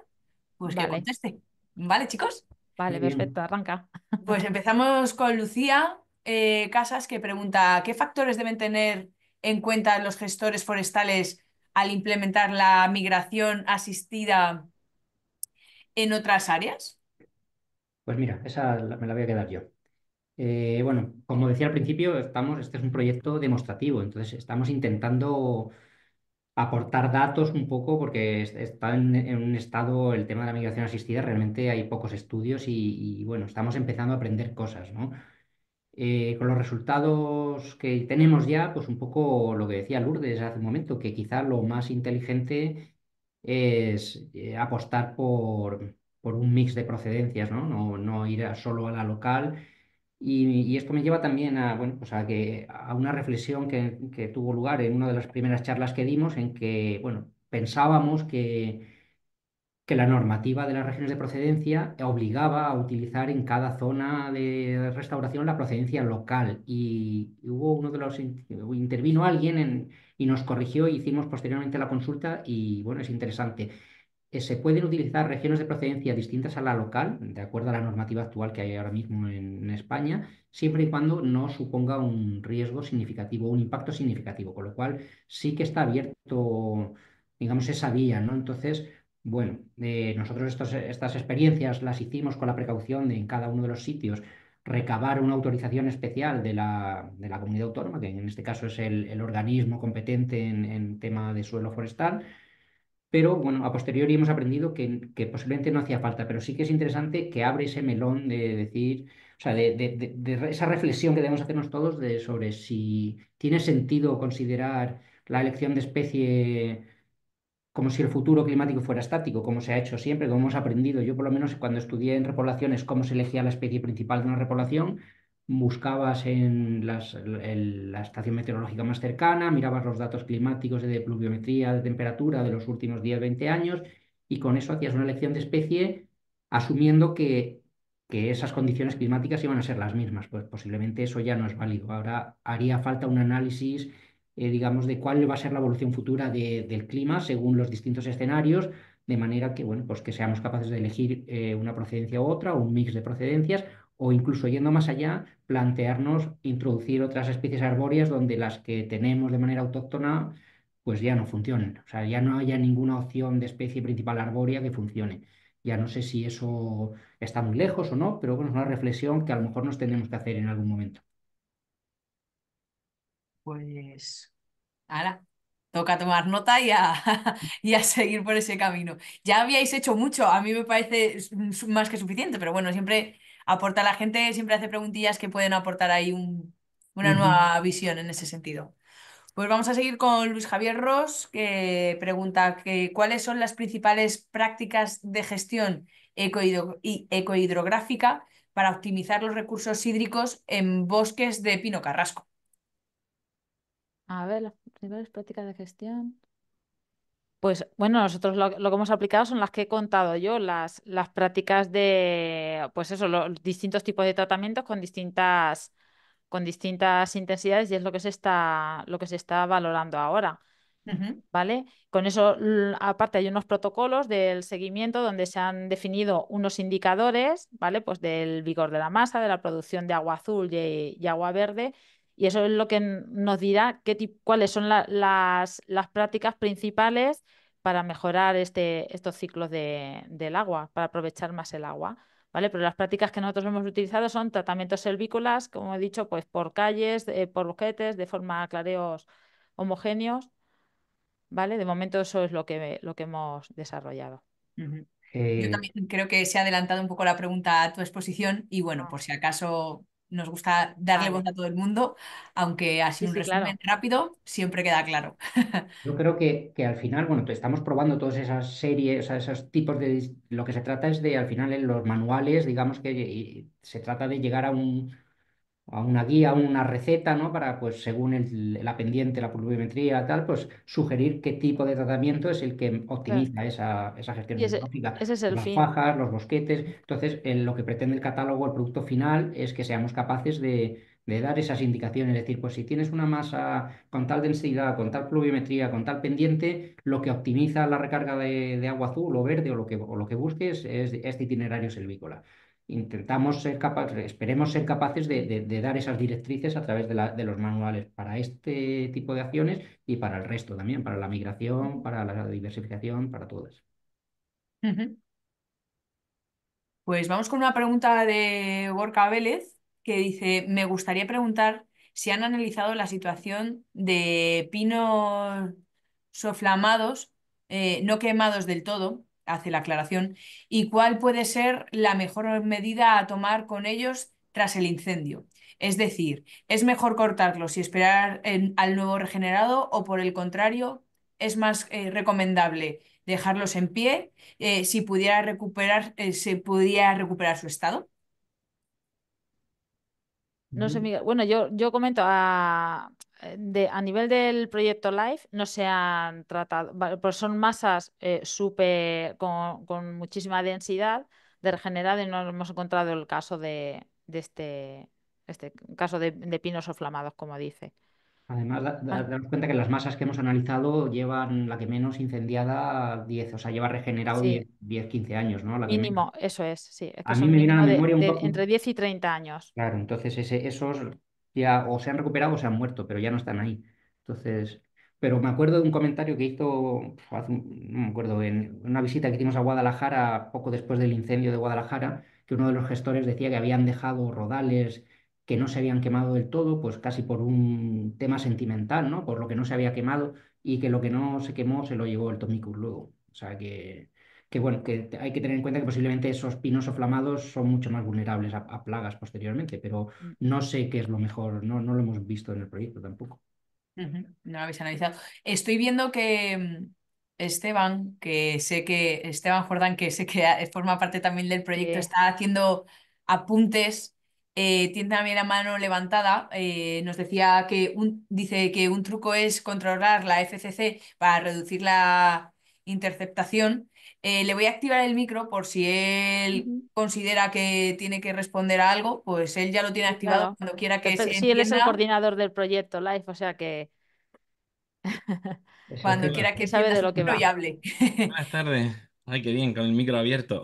pues que vale, conteste. ¿Vale, chicos? Muy vale, bien. perfecto, arranca. Pues empezamos con Lucía Casas, que pregunta, ¿qué factores deben tener en cuenta los gestores forestales al implementar la migración asistida en otras áreas? Pues mira, me la voy a quedar yo. Bueno, como decía al principio, este es un proyecto demostrativo, entonces estamos intentando aportar datos un poco porque está en un estado, el tema de la migración asistida, realmente hay pocos estudios bueno, estamos empezando a aprender cosas, ¿no? Con los resultados que tenemos ya, pues un poco lo que decía Lourdes hace un momento, que quizá lo más inteligente es apostar por un mix de procedencias, ¿no? No ir solo a la local. Y esto me lleva también a, bueno, pues a una reflexión que tuvo lugar en una de las primeras charlas que dimos, en que, bueno, pensábamos que la normativa de las regiones de procedencia obligaba a utilizar en cada zona de restauración la procedencia local. Y hubo uno de los, intervino alguien y nos corrigió, hicimos posteriormente la consulta y bueno, es interesante. Se pueden utilizar regiones de procedencia distintas a la local, de acuerdo a la normativa actual que hay ahora mismo en España, siempre y cuando no suponga un riesgo significativo, un impacto significativo, con lo cual sí que está abierto, digamos, esa vía, ¿no? Entonces, bueno, nosotros estas experiencias las hicimos con la precaución de en cada uno de los sitios recabar una autorización especial de la comunidad autónoma, que en este caso es el organismo competente en tema de suelo forestal, pero bueno, a posteriori hemos aprendido que posiblemente no hacía falta, pero sí que es interesante que abre ese melón de decir, o sea, de esa reflexión que debemos hacernos todos sobre si tiene sentido considerar la elección de especie como si el futuro climático fuera estático, como se ha hecho siempre, como hemos aprendido. Yo, por lo menos, cuando estudié en repoblaciones cómo se elegía la especie principal de una repoblación, buscabas en la estación meteorológica más cercana, mirabas los datos climáticos de pluviometría, de temperatura de los últimos 10, 20 años, y con eso hacías una elección de especie asumiendo que esas condiciones climáticas iban a ser las mismas. Pues posiblemente eso ya no es válido. Ahora haría falta un análisis digamos, de cuál va a ser la evolución futura del clima según los distintos escenarios, de manera que, bueno, pues que seamos capaces de elegir una procedencia u otra, o un mix de procedencias, o incluso yendo más allá, plantearnos introducir otras especies arbóreas donde las que tenemos de manera autóctona, pues ya no funcionen. O sea, ya no haya ninguna opción de especie principal arbórea que funcione. Ya no sé si eso está muy lejos o no, pero bueno, es una reflexión que a lo mejor nos tendremos que hacer en algún momento. Pues, ahora, toca tomar nota y y a seguir por ese camino. Ya habíais hecho mucho, a mí me parece más que suficiente, pero bueno, siempre aporta a la gente, siempre hace preguntillas que pueden aportar ahí una Ujú. nueva visión en ese sentido. Pues vamos a seguir con Luis Javier Ross, que pregunta que cuáles son las principales prácticas de gestión y ecohidrográfica para optimizar los recursos hídricos en bosques de pino carrasco. A ver, las principales prácticas de gestión. Pues bueno, nosotros lo que hemos aplicado son las que he contado yo, las prácticas de, pues eso, los distintos tipos de tratamientos con distintas intensidades y es lo que se está valorando ahora. Ujú, ¿Vale? Con eso, aparte, hay unos protocolos del seguimiento donde se han definido unos indicadores, ¿vale? Pues del vigor de la masa, de la producción de agua azul y agua verde, y eso es lo que nos dirá cuáles son las prácticas principales para mejorar estos ciclos del agua, para aprovechar más el agua. ¿Vale? Pero las prácticas que nosotros hemos utilizado son tratamientos selvícolas, como he dicho, pues por calles, por boquetes, de forma a clareos homogéneos. ¿Vale? De momento eso es lo que hemos desarrollado. ujú. Yo Eh, también creo que se ha adelantado un poco la pregunta a tu exposición y bueno, Ah, por si acaso nos gusta darle voz vale. a todo el mundo, aunque así Sí, un sí, resumen claro. rápido siempre queda claro. Yo creo que al final, bueno, estamos probando todas esas series, o sea, esos tipos de. Lo que se trata es de, al final, en los manuales, digamos que se trata de llegar a una guía, una receta, ¿no? Para, pues, según la pendiente, la pluviometría, tal, pues sugerir qué tipo de tratamiento es el que Claro. optimiza esa gestión Y hidrológica. ese es el Las fin. fajas, los bosquetes. Entonces, lo que pretende el catálogo, el producto final, es que seamos capaces de dar esas indicaciones. Es decir, pues si tienes una masa con tal densidad, con tal pluviometría, con tal pendiente, lo que optimiza la recarga de agua azul o verde o lo que busques es este itinerario silvícola. Intentamos ser capaces, esperemos ser capaces de dar esas directrices a través de los manuales para este tipo de acciones y para el resto también, para la migración, para la diversificación, para todas. Ujú. Pues vamos con una pregunta de Gorka Vélez que dice, me gustaría preguntar si han analizado la situación de pinos soflamados, no quemados del todo, hace la aclaración, y cuál puede ser la mejor medida a tomar con ellos tras el incendio. Es decir, ¿es mejor cortarlos y esperar al nuevo regenerado o por el contrario, es más recomendable dejarlos en pie si pudiera recuperar, se pudiera recuperar su estado? No sé, Mm. Miguel. Bueno, yo comento a nivel del proyecto LIFE no se han tratado, pues son masas súper con muchísima densidad de regenerado y no hemos encontrado el caso de este caso de pinos inflamados, como dice. Además, Ah, daros cuenta que las masas que hemos analizado llevan la que menos incendiada 10, o sea, lleva regenerado sí, 10 15 años, ¿no? La que menos. mínimo, eso es, sí, es que A mí son me viene a mínimo la memoria un poco. entre 10 y 30 años. Claro, entonces esos ya o se han recuperado o se han muerto, pero ya no están ahí. Entonces, pero me acuerdo de un comentario que hizo, no me acuerdo, en una visita que hicimos a Guadalajara poco después del incendio de Guadalajara, que uno de los gestores decía que habían dejado rodales que no se habían quemado del todo, pues casi por un tema sentimental, ¿no? Por lo que no se había quemado y que lo que no se quemó se lo llevó el Tomicus luego. O sea que bueno, que hay que tener en cuenta que posiblemente esos pinos oflamados son mucho más vulnerables a plagas posteriormente, pero Mm. no sé qué es lo mejor, no lo hemos visto en el proyecto tampoco. Ujú. No lo habéis analizado. Estoy viendo que Esteban, Esteban Jordán, que sé que forma parte también del proyecto, Sí. está haciendo apuntes, tiene también la mano levantada. Nos decía que dice que un truco es controlar la FCC para reducir la interceptación. Le voy a activar el micro por si él Ujú. considera que tiene que responder a algo, pues él ya lo tiene Sí, activado claro. cuando quiera que se Sí, él es el encienda. coordinador del proyecto LIFE, o sea que Cuando Excepcional. quiera que él sabe encienda de su lo que micro y va. hable. Buenas tardes. Ay, qué bien, con el micro abierto.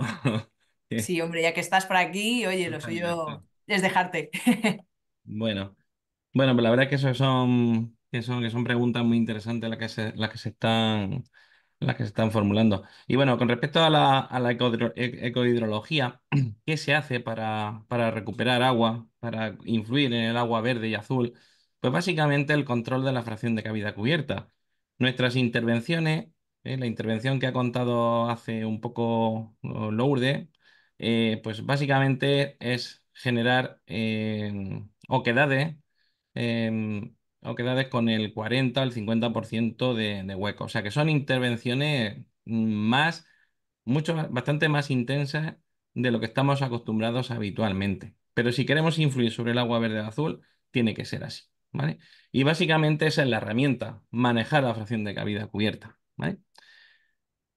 Sí, Sí, hombre, ya que estás por aquí, oye, lo está libertad. suyo es dejarte. Bueno, bueno, pues la verdad es que eso son preguntas muy interesantes las que se están formulando. Y bueno, con respecto a la ecohidrología, ¿qué se hace para recuperar agua, para influir en el agua verde y azul? Pues básicamente el control de la fracción de cavidad cubierta. Nuestras intervenciones, la intervención que ha contado hace un poco Lourdes, pues básicamente es generar oquedades, oquedades con el 40 al 50% de hueco. O sea que son intervenciones bastante más intensas de lo que estamos acostumbrados habitualmente. Pero si queremos influir sobre el agua verde o azul, tiene que ser así, ¿vale? Y básicamente esa es la herramienta, manejar la fracción de cavidad cubierta, ¿vale?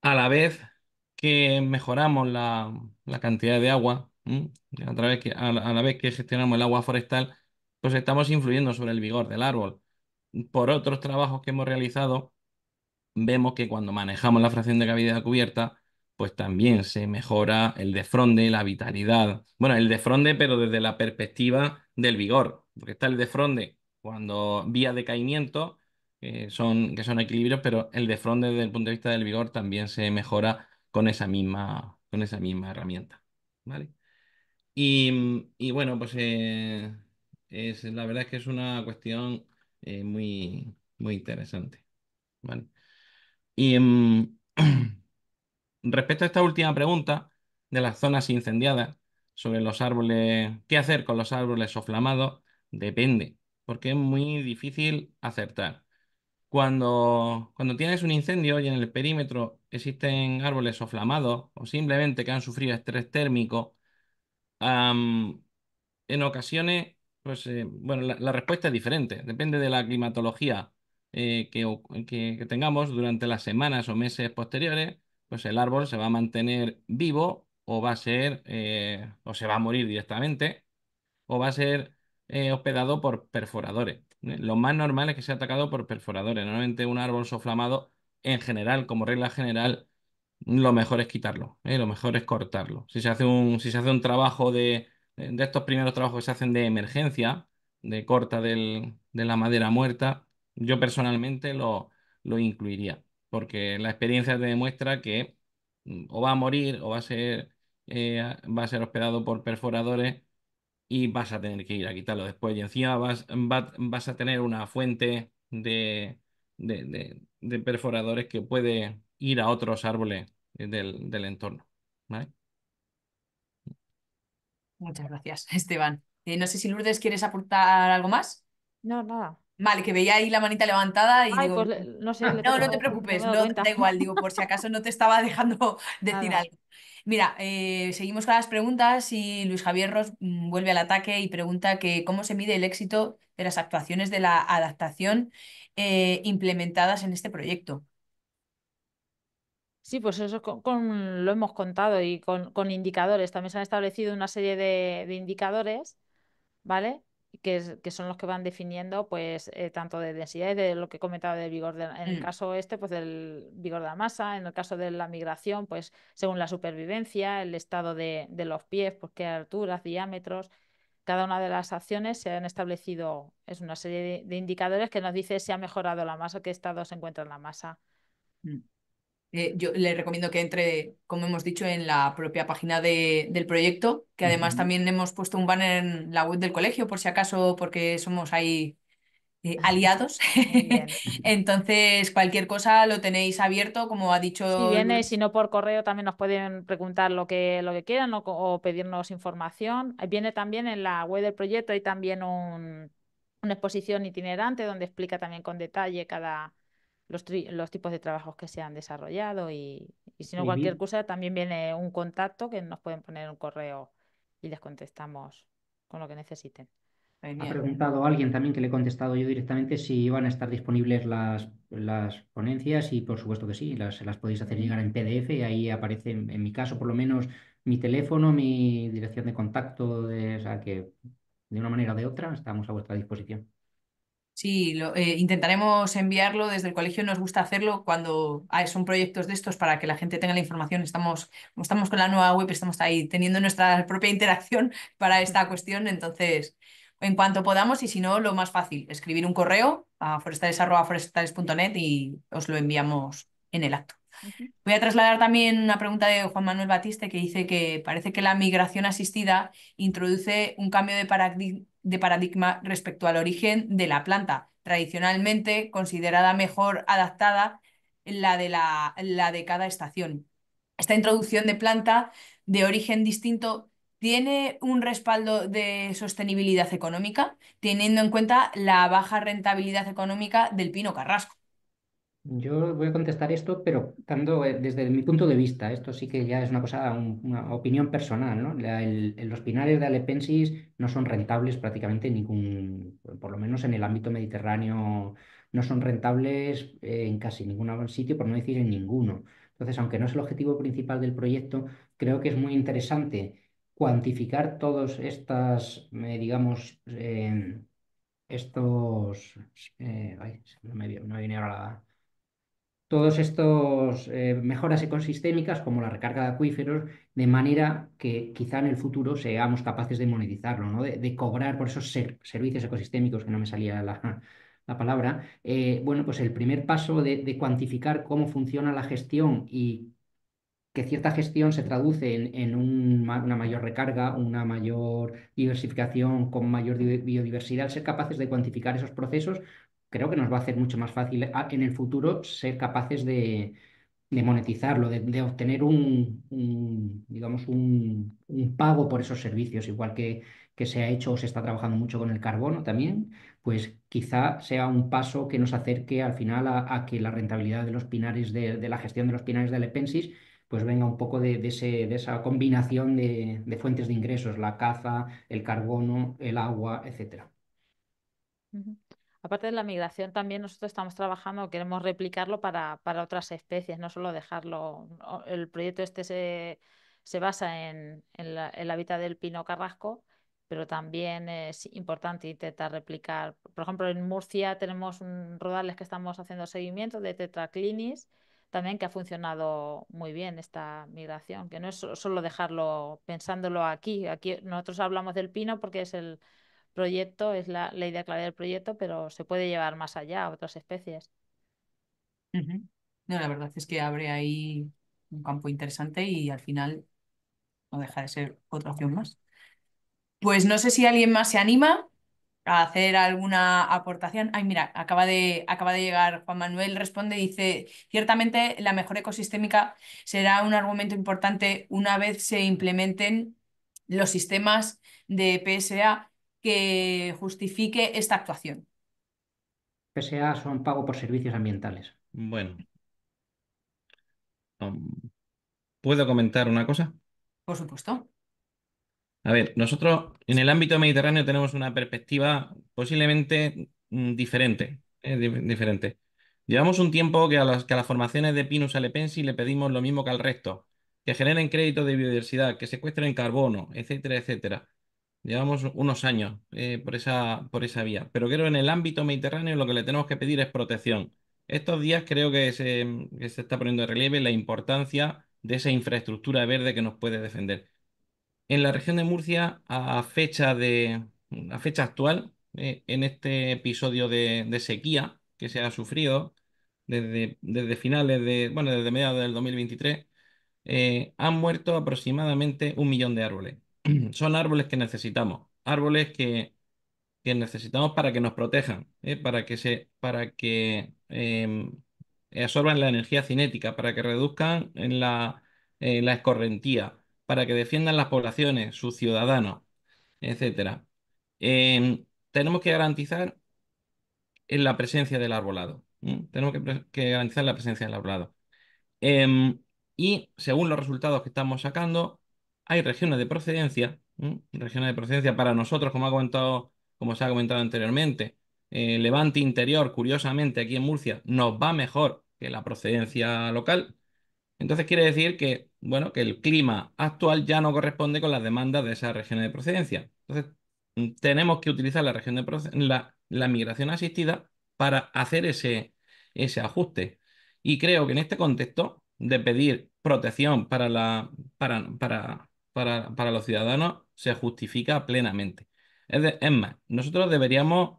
A la vez que mejoramos la cantidad de agua, ¿m? A la vez que gestionamos el agua forestal, pues estamos influyendo sobre el vigor del árbol. Por otros trabajos que hemos realizado, vemos que cuando manejamos la fracción de cavidad cubierta, pues también se mejora el desfronde, la vitalidad. Bueno, el desfronde, pero desde la perspectiva del vigor, porque está el desfronde cuando vía decaimiento, que son equilibrios, pero el desfronde desde el punto de vista del vigor también se mejora con esa misma herramienta. ¿Vale? Y bueno, pues la verdad es que es una cuestión muy, muy interesante. ¿Vale? Y respecto a esta última pregunta de las zonas incendiadas, sobre los árboles, ¿qué hacer con los árboles soflamados? Depende, porque es muy difícil acertar. Cuando tienes un incendio y en el perímetro existen árboles soflamados o simplemente que han sufrido estrés térmico, en ocasiones Pues bueno, la respuesta es diferente. Depende de la climatología que tengamos durante las semanas o meses posteriores, pues el árbol se va a mantener vivo o va a ser, o se va a morir directamente, o va a ser hospedado por perforadores. Lo más normal es que sea atacado por perforadores. Normalmente un árbol soflamado, en general, como regla general, lo mejor es quitarlo, lo mejor es cortarlo. Si se hace un trabajo de estos primeros trabajos que se hacen de emergencia, de corta de la madera muerta, yo personalmente lo incluiría, porque la experiencia te demuestra que o va a morir o va a ser hospedado por perforadores y vas a tener que ir a quitarlo después. Y encima vas a tener una fuente de perforadores que puede ir a otros árboles del entorno. ¿Vale? Muchas gracias, Esteban. No sé si Lourdes quieres aportar algo más. No, nada. Vale, que veía ahí la manita levantada y Ay, digo, pues no sé, le he no, no te tocado, no me he preocupes, dado no, da cuenta. igual, digo, por si acaso no te estaba dejando decir Nada. algo. Mira, seguimos con las preguntas y Luis Javier Ros vuelve al ataque y pregunta que cómo se mide el éxito de las actuaciones de la adaptación implementadas en este proyecto. Sí, pues eso lo hemos contado y con indicadores. También se han establecido una serie de indicadores, ¿vale? Que son los que van definiendo, pues, tanto de densidad y de lo que he comentado del vigor, en el Mm, caso este, pues del vigor de la masa, en el caso de la migración, pues, según la supervivencia, el estado de los pies, pues, qué alturas, diámetros. Cada una de las acciones se han establecido, es una serie de indicadores que nos dice si ha mejorado la masa, qué estado se encuentra en la masa. mm. Yo le recomiendo que entre, como hemos dicho, en la propia página del proyecto, que además Ujú. también hemos puesto un banner en la web del colegio, por si acaso, porque somos ahí aliados. Muy bien. Entonces, cualquier cosa lo tenéis abierto, como ha Si dicho viene, si Lourdes. no por correo, también nos pueden preguntar lo que quieran o pedirnos información. Ahí viene también en la web del proyecto, hay también una exposición itinerante donde explica también con detalle los tipos de trabajos que se han desarrollado y si no Y cualquier vi, cosa, también viene un contacto que nos pueden poner un correo y les contestamos con lo que necesiten. Ha Genial. preguntado alguien también que le he contestado yo directamente si iban a estar disponibles las ponencias y por supuesto que sí, las podéis hacer Ujú. llegar en PDF y ahí aparece, en mi caso por lo menos, mi teléfono, mi dirección de contacto, o sea que de una manera o de otra estamos a vuestra disposición. Sí, intentaremos enviarlo desde el colegio. Nos gusta hacerlo cuando son proyectos de estos para que la gente tenga la información. Como estamos con la nueva web, estamos ahí teniendo nuestra propia interacción para esta cuestión. Entonces, en cuanto podamos, y si no, lo más fácil, escribir un correo a forestales@forestales.net y os lo enviamos en el acto. Ujú. Voy a trasladar también una pregunta de Juan Manuel Batiste que dice que parece que la migración asistida introduce un cambio de paradigma respecto al origen de la planta, tradicionalmente considerada mejor adaptada la de cada estación. Esta introducción de planta de origen distinto tiene un respaldo de sostenibilidad económica, teniendo en cuenta la baja rentabilidad económica del pino carrasco. Yo voy a contestar esto, pero dando desde mi punto de vista, esto sí que ya es una cosa, una opinión personal, ¿no? Los pinares de Alepensis no son rentables prácticamente en ningún, por lo menos en el ámbito mediterráneo, no son rentables en casi ningún sitio, por no decir en ninguno. Entonces, aunque no es el objetivo principal del proyecto, creo que es muy interesante cuantificar todos estas, digamos, estos, ay, no me viene ahora todos estos mejoras ecosistémicas como la recarga de acuíferos, de manera que quizá en el futuro seamos capaces de monetizarlo, ¿no? De cobrar por esos servicios ecosistémicos, que no me salía la palabra. Bueno, pues el primer paso de cuantificar cómo funciona la gestión y que cierta gestión se traduce en una mayor recarga, una mayor diversificación con mayor biodiversidad, ser capaces de cuantificar esos procesos, creo que nos va a hacer mucho más fácil en el futuro ser capaces de monetizarlo, de obtener digamos, un pago por esos servicios, igual que se ha hecho o se está trabajando mucho con el carbono también, pues quizá sea un paso que nos acerque al final a que la rentabilidad de los pinares, de la gestión de los pinares de Alepensis, pues venga un poco de esa combinación de fuentes de ingresos, la caza, el carbono, el agua, etcétera. Ujú. Aparte de la migración, también nosotros estamos trabajando, queremos replicarlo para otras especies, no solo dejarlo. El proyecto este se basa en el hábitat del pino carrasco, pero también es importante intentar replicar. Por ejemplo, en Murcia tenemos rodales que estamos haciendo seguimiento de Tetraclinis, también que ha funcionado muy bien esta migración, que no es solo dejarlo pensándolo aquí. Aquí nosotros hablamos del pino porque es el proyecto, es la idea clave del proyecto, pero se puede llevar más allá a otras especies. Ujú. No, la verdad es que abre ahí un campo interesante y al final no deja de ser otra opción más. Pues no sé si alguien más se anima a hacer alguna aportación. Ay, mira, acaba de llegar Juan Manuel, responde, dice, ciertamente la mejora ecosistémica será un argumento importante una vez se implementen los sistemas de PSA que justifique esta actuación. PSA son pago por servicios ambientales. Bueno, um, ¿puedo comentar una cosa? Por supuesto. A ver, nosotros en el ámbito mediterráneo tenemos una perspectiva posiblemente diferente, diferente. Llevamos un tiempo que a las formaciones de Pinus alepensi le pedimos lo mismo que al resto, que generen créditos de biodiversidad, que secuestren carbono, etcétera, etcétera. Llevamos unos años por esa vía, pero creo que en el ámbito mediterráneo lo que le tenemos que pedir es protección. Estos días creo que se está poniendo de relieve la importancia de esa infraestructura verde que nos puede defender. En la región de Murcia, a fecha actual, en este episodio de sequía que se ha sufrido desde finales bueno, desde mediados del 2023, han muerto aproximadamente 1 millón de árboles. Son árboles que necesitamos, árboles que necesitamos para que nos protejan, para que absorban la energía cinética, para que reduzcan la escorrentía, para que defiendan las poblaciones, sus ciudadanos, etcétera. Tenemos que garantizar la presencia del arbolado. Tenemos que garantizar la presencia del arbolado. Em, y según los resultados que estamos sacando, hay regiones de procedencia para nosotros, como se ha comentado anteriormente. Levante interior, curiosamente, aquí en Murcia, nos va mejor que la procedencia local. Entonces quiere decir que, bueno, que el clima actual ya no corresponde con las demandas de esas regiones de procedencia. Entonces, tenemos que utilizar la región la migración asistida para hacer ese ajuste. Y creo que en este contexto de pedir protección para los ciudadanos se justifica plenamente. Es más, nosotros deberíamos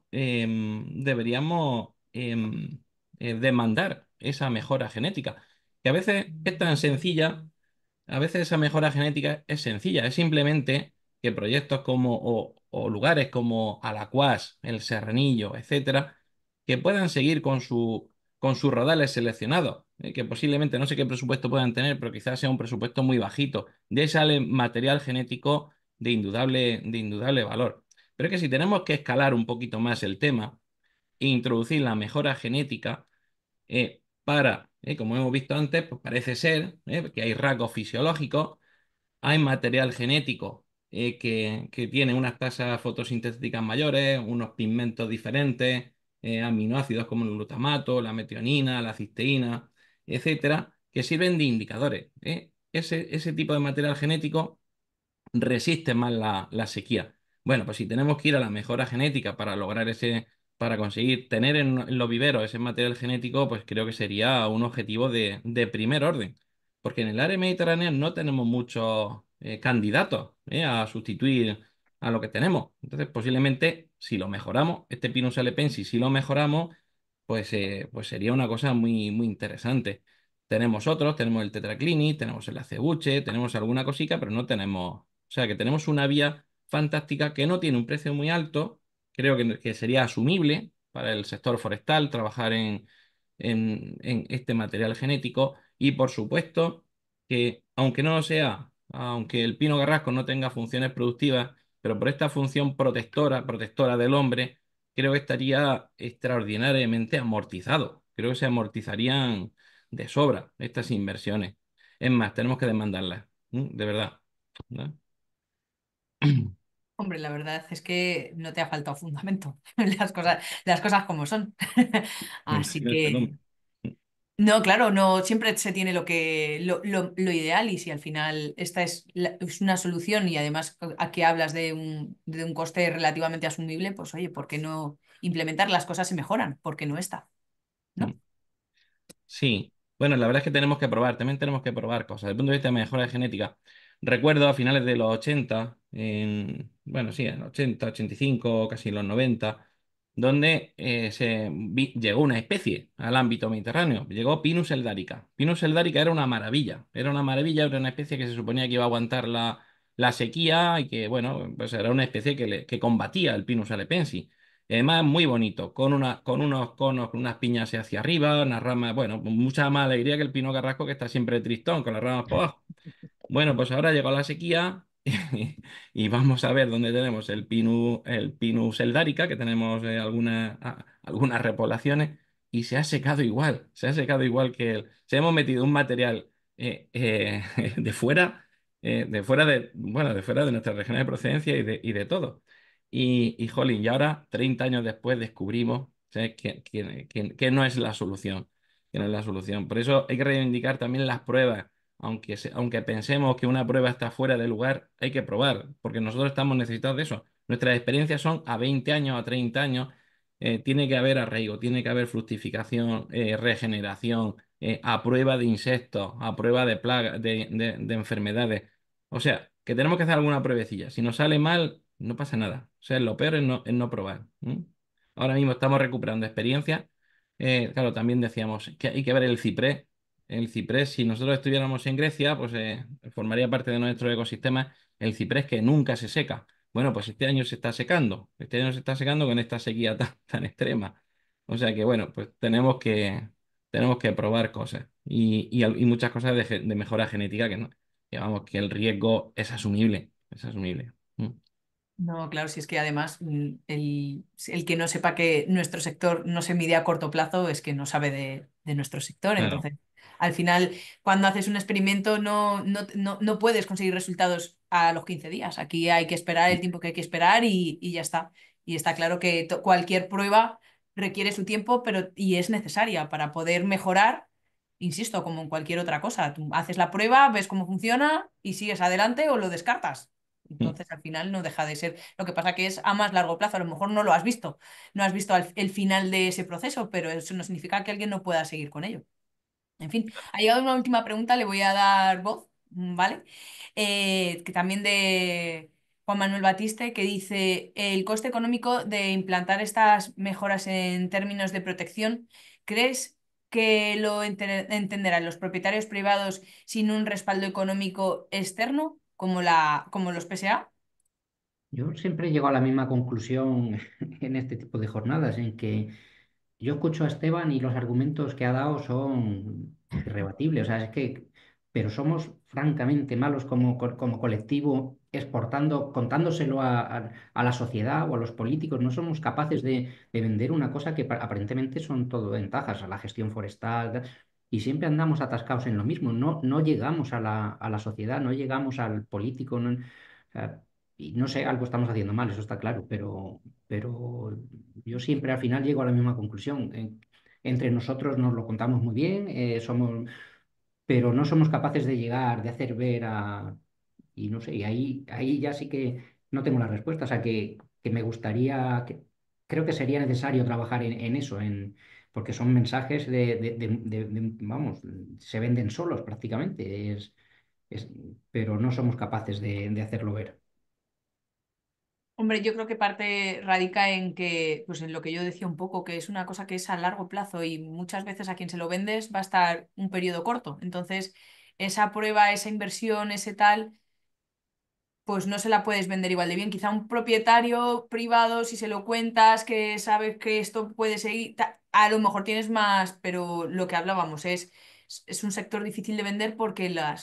demandar esa mejora genética que a veces es tan sencilla, a veces esa mejora genética es sencilla, es simplemente que proyectos o lugares como Alacuás, El Serranillo, etcétera, que puedan seguir con sus rodales seleccionados, que posiblemente no sé qué presupuesto puedan tener, pero quizás sea un presupuesto muy bajito. De ahí sale material genético de indudable valor. Pero es que si tenemos que escalar un poquito más el tema e introducir la mejora genética, como hemos visto antes, pues parece ser que hay rasgos fisiológicos, hay material genético que tiene unas tasas fotosintéticas mayores, unos pigmentos diferentes, aminoácidos como el glutamato, la metionina, la cisteína, etcétera, que sirven de indicadores. Ese tipo de material genético resiste más la sequía. Bueno, pues si tenemos que ir a la mejora genética para conseguir tener en los viveros ese material genético, pues creo que sería un objetivo de primer orden. Porque en el área mediterránea no tenemos muchos candidatos a sustituir a lo que tenemos. Entonces, posiblemente, si lo mejoramos, este Pinus halepensis, si lo mejoramos, pues sería una cosa muy, muy interesante. Tenemos el Tetraclini, tenemos el acebuche, tenemos alguna cosica, pero no tenemos. O sea que tenemos una vía fantástica que no tiene un precio muy alto, creo que sería asumible para el sector forestal trabajar en este material genético y por supuesto que aunque no lo sea, aunque el pino carrasco no tenga funciones productivas, pero por esta función protectora del hombre, creo que estaría extraordinariamente amortizado. Creo que se amortizarían de sobra estas inversiones. Es más, tenemos que demandarla, de verdad, ¿no? Hombre, la verdad es que no te ha faltado fundamento, las cosas como son. Así Imagínate, ¿no? que, no, claro, no siempre se tiene lo ideal y si al final esta es una solución y además aquí hablas de un coste relativamente asumible, pues oye, ¿por qué no implementar las cosas se mejoran? ¿Por qué no está? ¿No? Sí, bueno, la verdad es que tenemos que probar, también tenemos que probar cosas. Desde el punto de vista de mejora genética, recuerdo a finales de los 80, bueno, sí, en 80, 85, casi los 90, donde llegó una especie al ámbito mediterráneo, llegó Pinus eldarica. Pinus eldarica era una maravilla, era una especie que se suponía que iba a aguantar la sequía y que, bueno, pues era una especie que combatía el Pinus alepensi. Y además muy bonito, con unos conos, con unas piñas hacia arriba, unas ramas, bueno, con mucha más alegría que el pino carrasco que está siempre tristón, con las ramas por abajo. Bueno, pues ahora llegó la sequía y vamos a ver dónde tenemos el Pinus eldárica, que tenemos algunas repoblaciones, y se ha secado igual que él. Se hemos metido un material de fuera bueno, de fuera de nuestra región de procedencia y de todo. Jolín, y ahora, 30 años después, descubrimos, ¿sabes? Que no es la solución, que no es la solución. Por eso hay que reivindicar también las pruebas. Aunque pensemos que una prueba está fuera de lugar, hay que probar, porque nosotros estamos necesitados de eso. Nuestras experiencias son a 20 años, a 30 años. Tiene que haber arraigo, tiene que haber fructificación, regeneración, a prueba de insectos, a prueba de plagas, de enfermedades. O sea, que tenemos que hacer alguna pruebecilla. Si nos sale mal, no pasa nada. O sea, lo peor es no probar. Ahora mismo estamos recuperando experiencia. Claro, también decíamos que hay que ver el ciprés. El ciprés, si nosotros estuviéramos en Grecia, pues formaría parte de nuestro ecosistema el ciprés que nunca se seca. Bueno, pues este año se está secando. Este año se está secando con esta sequía tan extrema. O sea que, bueno, pues tenemos que probar cosas. Y muchas cosas de mejora genética que no. Que vamos, que el riesgo es asumible. Es asumible. No, claro, si es que además el que no sepa que nuestro sector no se mide a corto plazo es que no sabe de nuestro sector. Claro. Entonces, al final, cuando haces un experimento no puedes conseguir resultados a los 15 días. Aquí hay que esperar el tiempo que hay que esperar y ya está. Y está claro que cualquier prueba requiere su tiempo, pero y es necesaria para poder mejorar, insisto, como en cualquier otra cosa. Tú haces la prueba, ves cómo funciona y sigues adelante o lo descartas. Entonces, al final no deja de ser. Lo que pasa que es a más largo plazo. A lo mejor no lo has visto. No has visto el final de ese proceso, pero eso no significa que alguien no pueda seguir con ello. En fin, ha llegado una última pregunta, le voy a dar voz, ¿vale? Que también de Juan Manuel Batiste, que dice, el coste económico de implantar estas mejoras en términos de protección, ¿crees que lo entenderán los propietarios privados sin un respaldo económico externo, como los PSA? Yo siempre llego a la misma conclusión en este tipo de jornadas, en que yo escucho a Esteban y los argumentos que ha dado son irrebatibles. O sea, pero somos francamente malos como colectivo exportando, contándoselo a la sociedad o a los políticos. No somos capaces de vender una cosa que aparentemente son todo ventajas, a la gestión forestal, y siempre andamos atascados en lo mismo. No llegamos a la sociedad, no llegamos al político. No, o sea, y no sé, algo estamos haciendo mal, eso está claro, pero yo siempre al final llego a la misma conclusión. Entre nosotros nos lo contamos muy bien, pero no somos capaces de llegar, de hacer ver y no sé, y ahí ya sí que no tengo la respuesta. O sea, que me gustaría, creo que sería necesario trabajar en eso, porque son mensajes vamos, se venden solos prácticamente, es- pero no somos capaces de hacerlo ver. Hombre, yo creo que parte radica en que, pues en lo que yo decía un poco, que es una cosa que es a largo plazo y muchas veces a quien se lo vendes va a estar un periodo corto. Entonces, esa prueba, esa inversión, ese tal, pues no se la puedes vender igual de bien. Quizá un propietario privado, si se lo cuentas, que sabes que esto puede seguir, a lo mejor tienes más, pero lo que hablábamos es un sector difícil de vender porque la,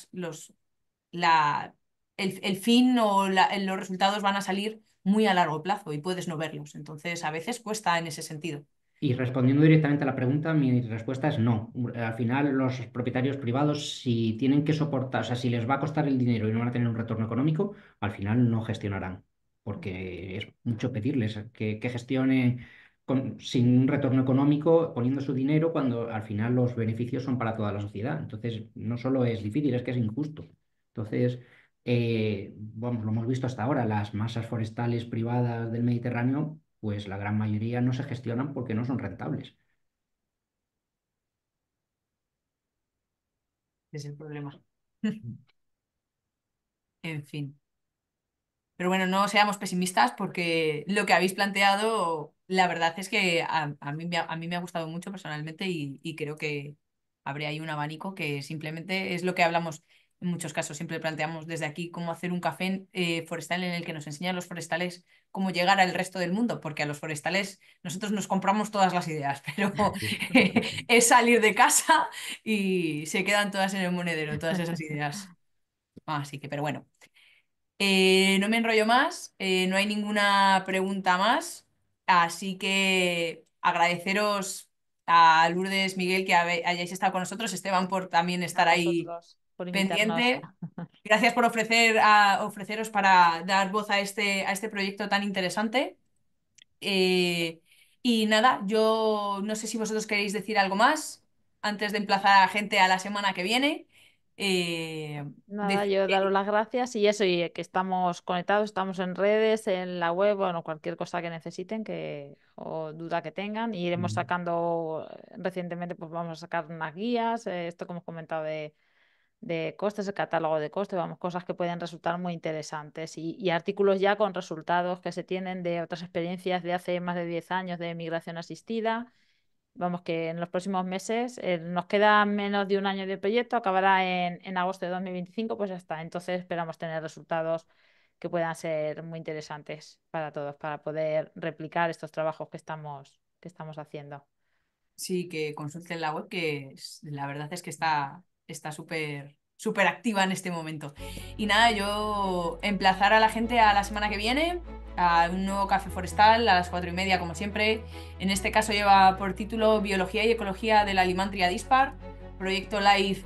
el fin o los resultados van a salir muy a largo plazo y puedes no verlos. Entonces, a veces cuesta en ese sentido. Y respondiendo directamente a la pregunta, mi respuesta es no. Al final, los propietarios privados, si tienen que soportar, o sea, si les va a costar el dinero y no van a tener un retorno económico, al final no gestionarán, porque es mucho pedirles que gestione sin un retorno económico, poniendo su dinero cuando al final los beneficios son para toda la sociedad. Entonces, no solo es difícil, es que es injusto. Entonces, vamos, lo hemos visto hasta ahora, las masas forestales privadas del Mediterráneo, pues la gran mayoría no se gestionan porque no son rentables. Es el problema. En fin. Pero bueno, no seamos pesimistas porque lo que habéis planteado, la verdad es que a mí me ha gustado mucho personalmente y creo que habría ahí un abanico que simplemente es lo que hablamos en muchos casos. Siempre planteamos desde aquí cómo hacer un café forestal en el que nos enseñan los forestales cómo llegar al resto del mundo, porque a los forestales nosotros nos compramos todas las ideas, pero es salir de casa y se quedan todas en el monedero, todas esas ideas. Así que, pero bueno. No me enrollo más, no hay ninguna pregunta más, así que agradeceros a Lourdes, Miguel, que hayáis estado con nosotros, Esteban, por también A estar ahí vosotros por invitarnos. pendiente. Gracias por ofreceros para dar voz a este proyecto tan interesante. Eh, y nada, yo no sé si vosotros queréis decir algo más antes de emplazar a la gente a la semana que viene. Nada, yo daros las gracias y eso, y que estamos conectados, estamos en redes, en la web, bueno, cualquier cosa que necesiten o duda que tengan. Y iremos sacando, recientemente pues vamos a sacar unas guías, esto que hemos comentado de costes, el catálogo de costes, vamos, cosas que pueden resultar muy interesantes y artículos ya con resultados que se tienen de otras experiencias de hace más de 10 años de migración asistida. Vamos, que en los próximos meses nos queda menos de un año de proyecto, acabará en agosto de 2025, pues ya está. Entonces esperamos tener resultados que puedan ser muy interesantes para todos, para poder replicar estos trabajos que estamos haciendo. Sí, que consulten la web, la verdad es que está súper activa en este momento. Y nada, yo emplazar a la gente a la semana que viene, a un nuevo café forestal a las 4:30, como siempre. En este caso lleva por título Biología y Ecología de la Limantria dispar, proyecto Live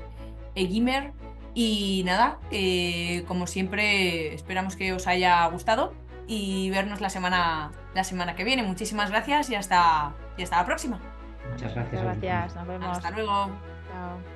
Egimer. Y nada, como siempre, esperamos que os haya gustado y vernos la semana que viene. Muchísimas gracias y hasta la próxima. Muchas gracias. Muchas gracias, nos vemos. Hasta luego. Chao.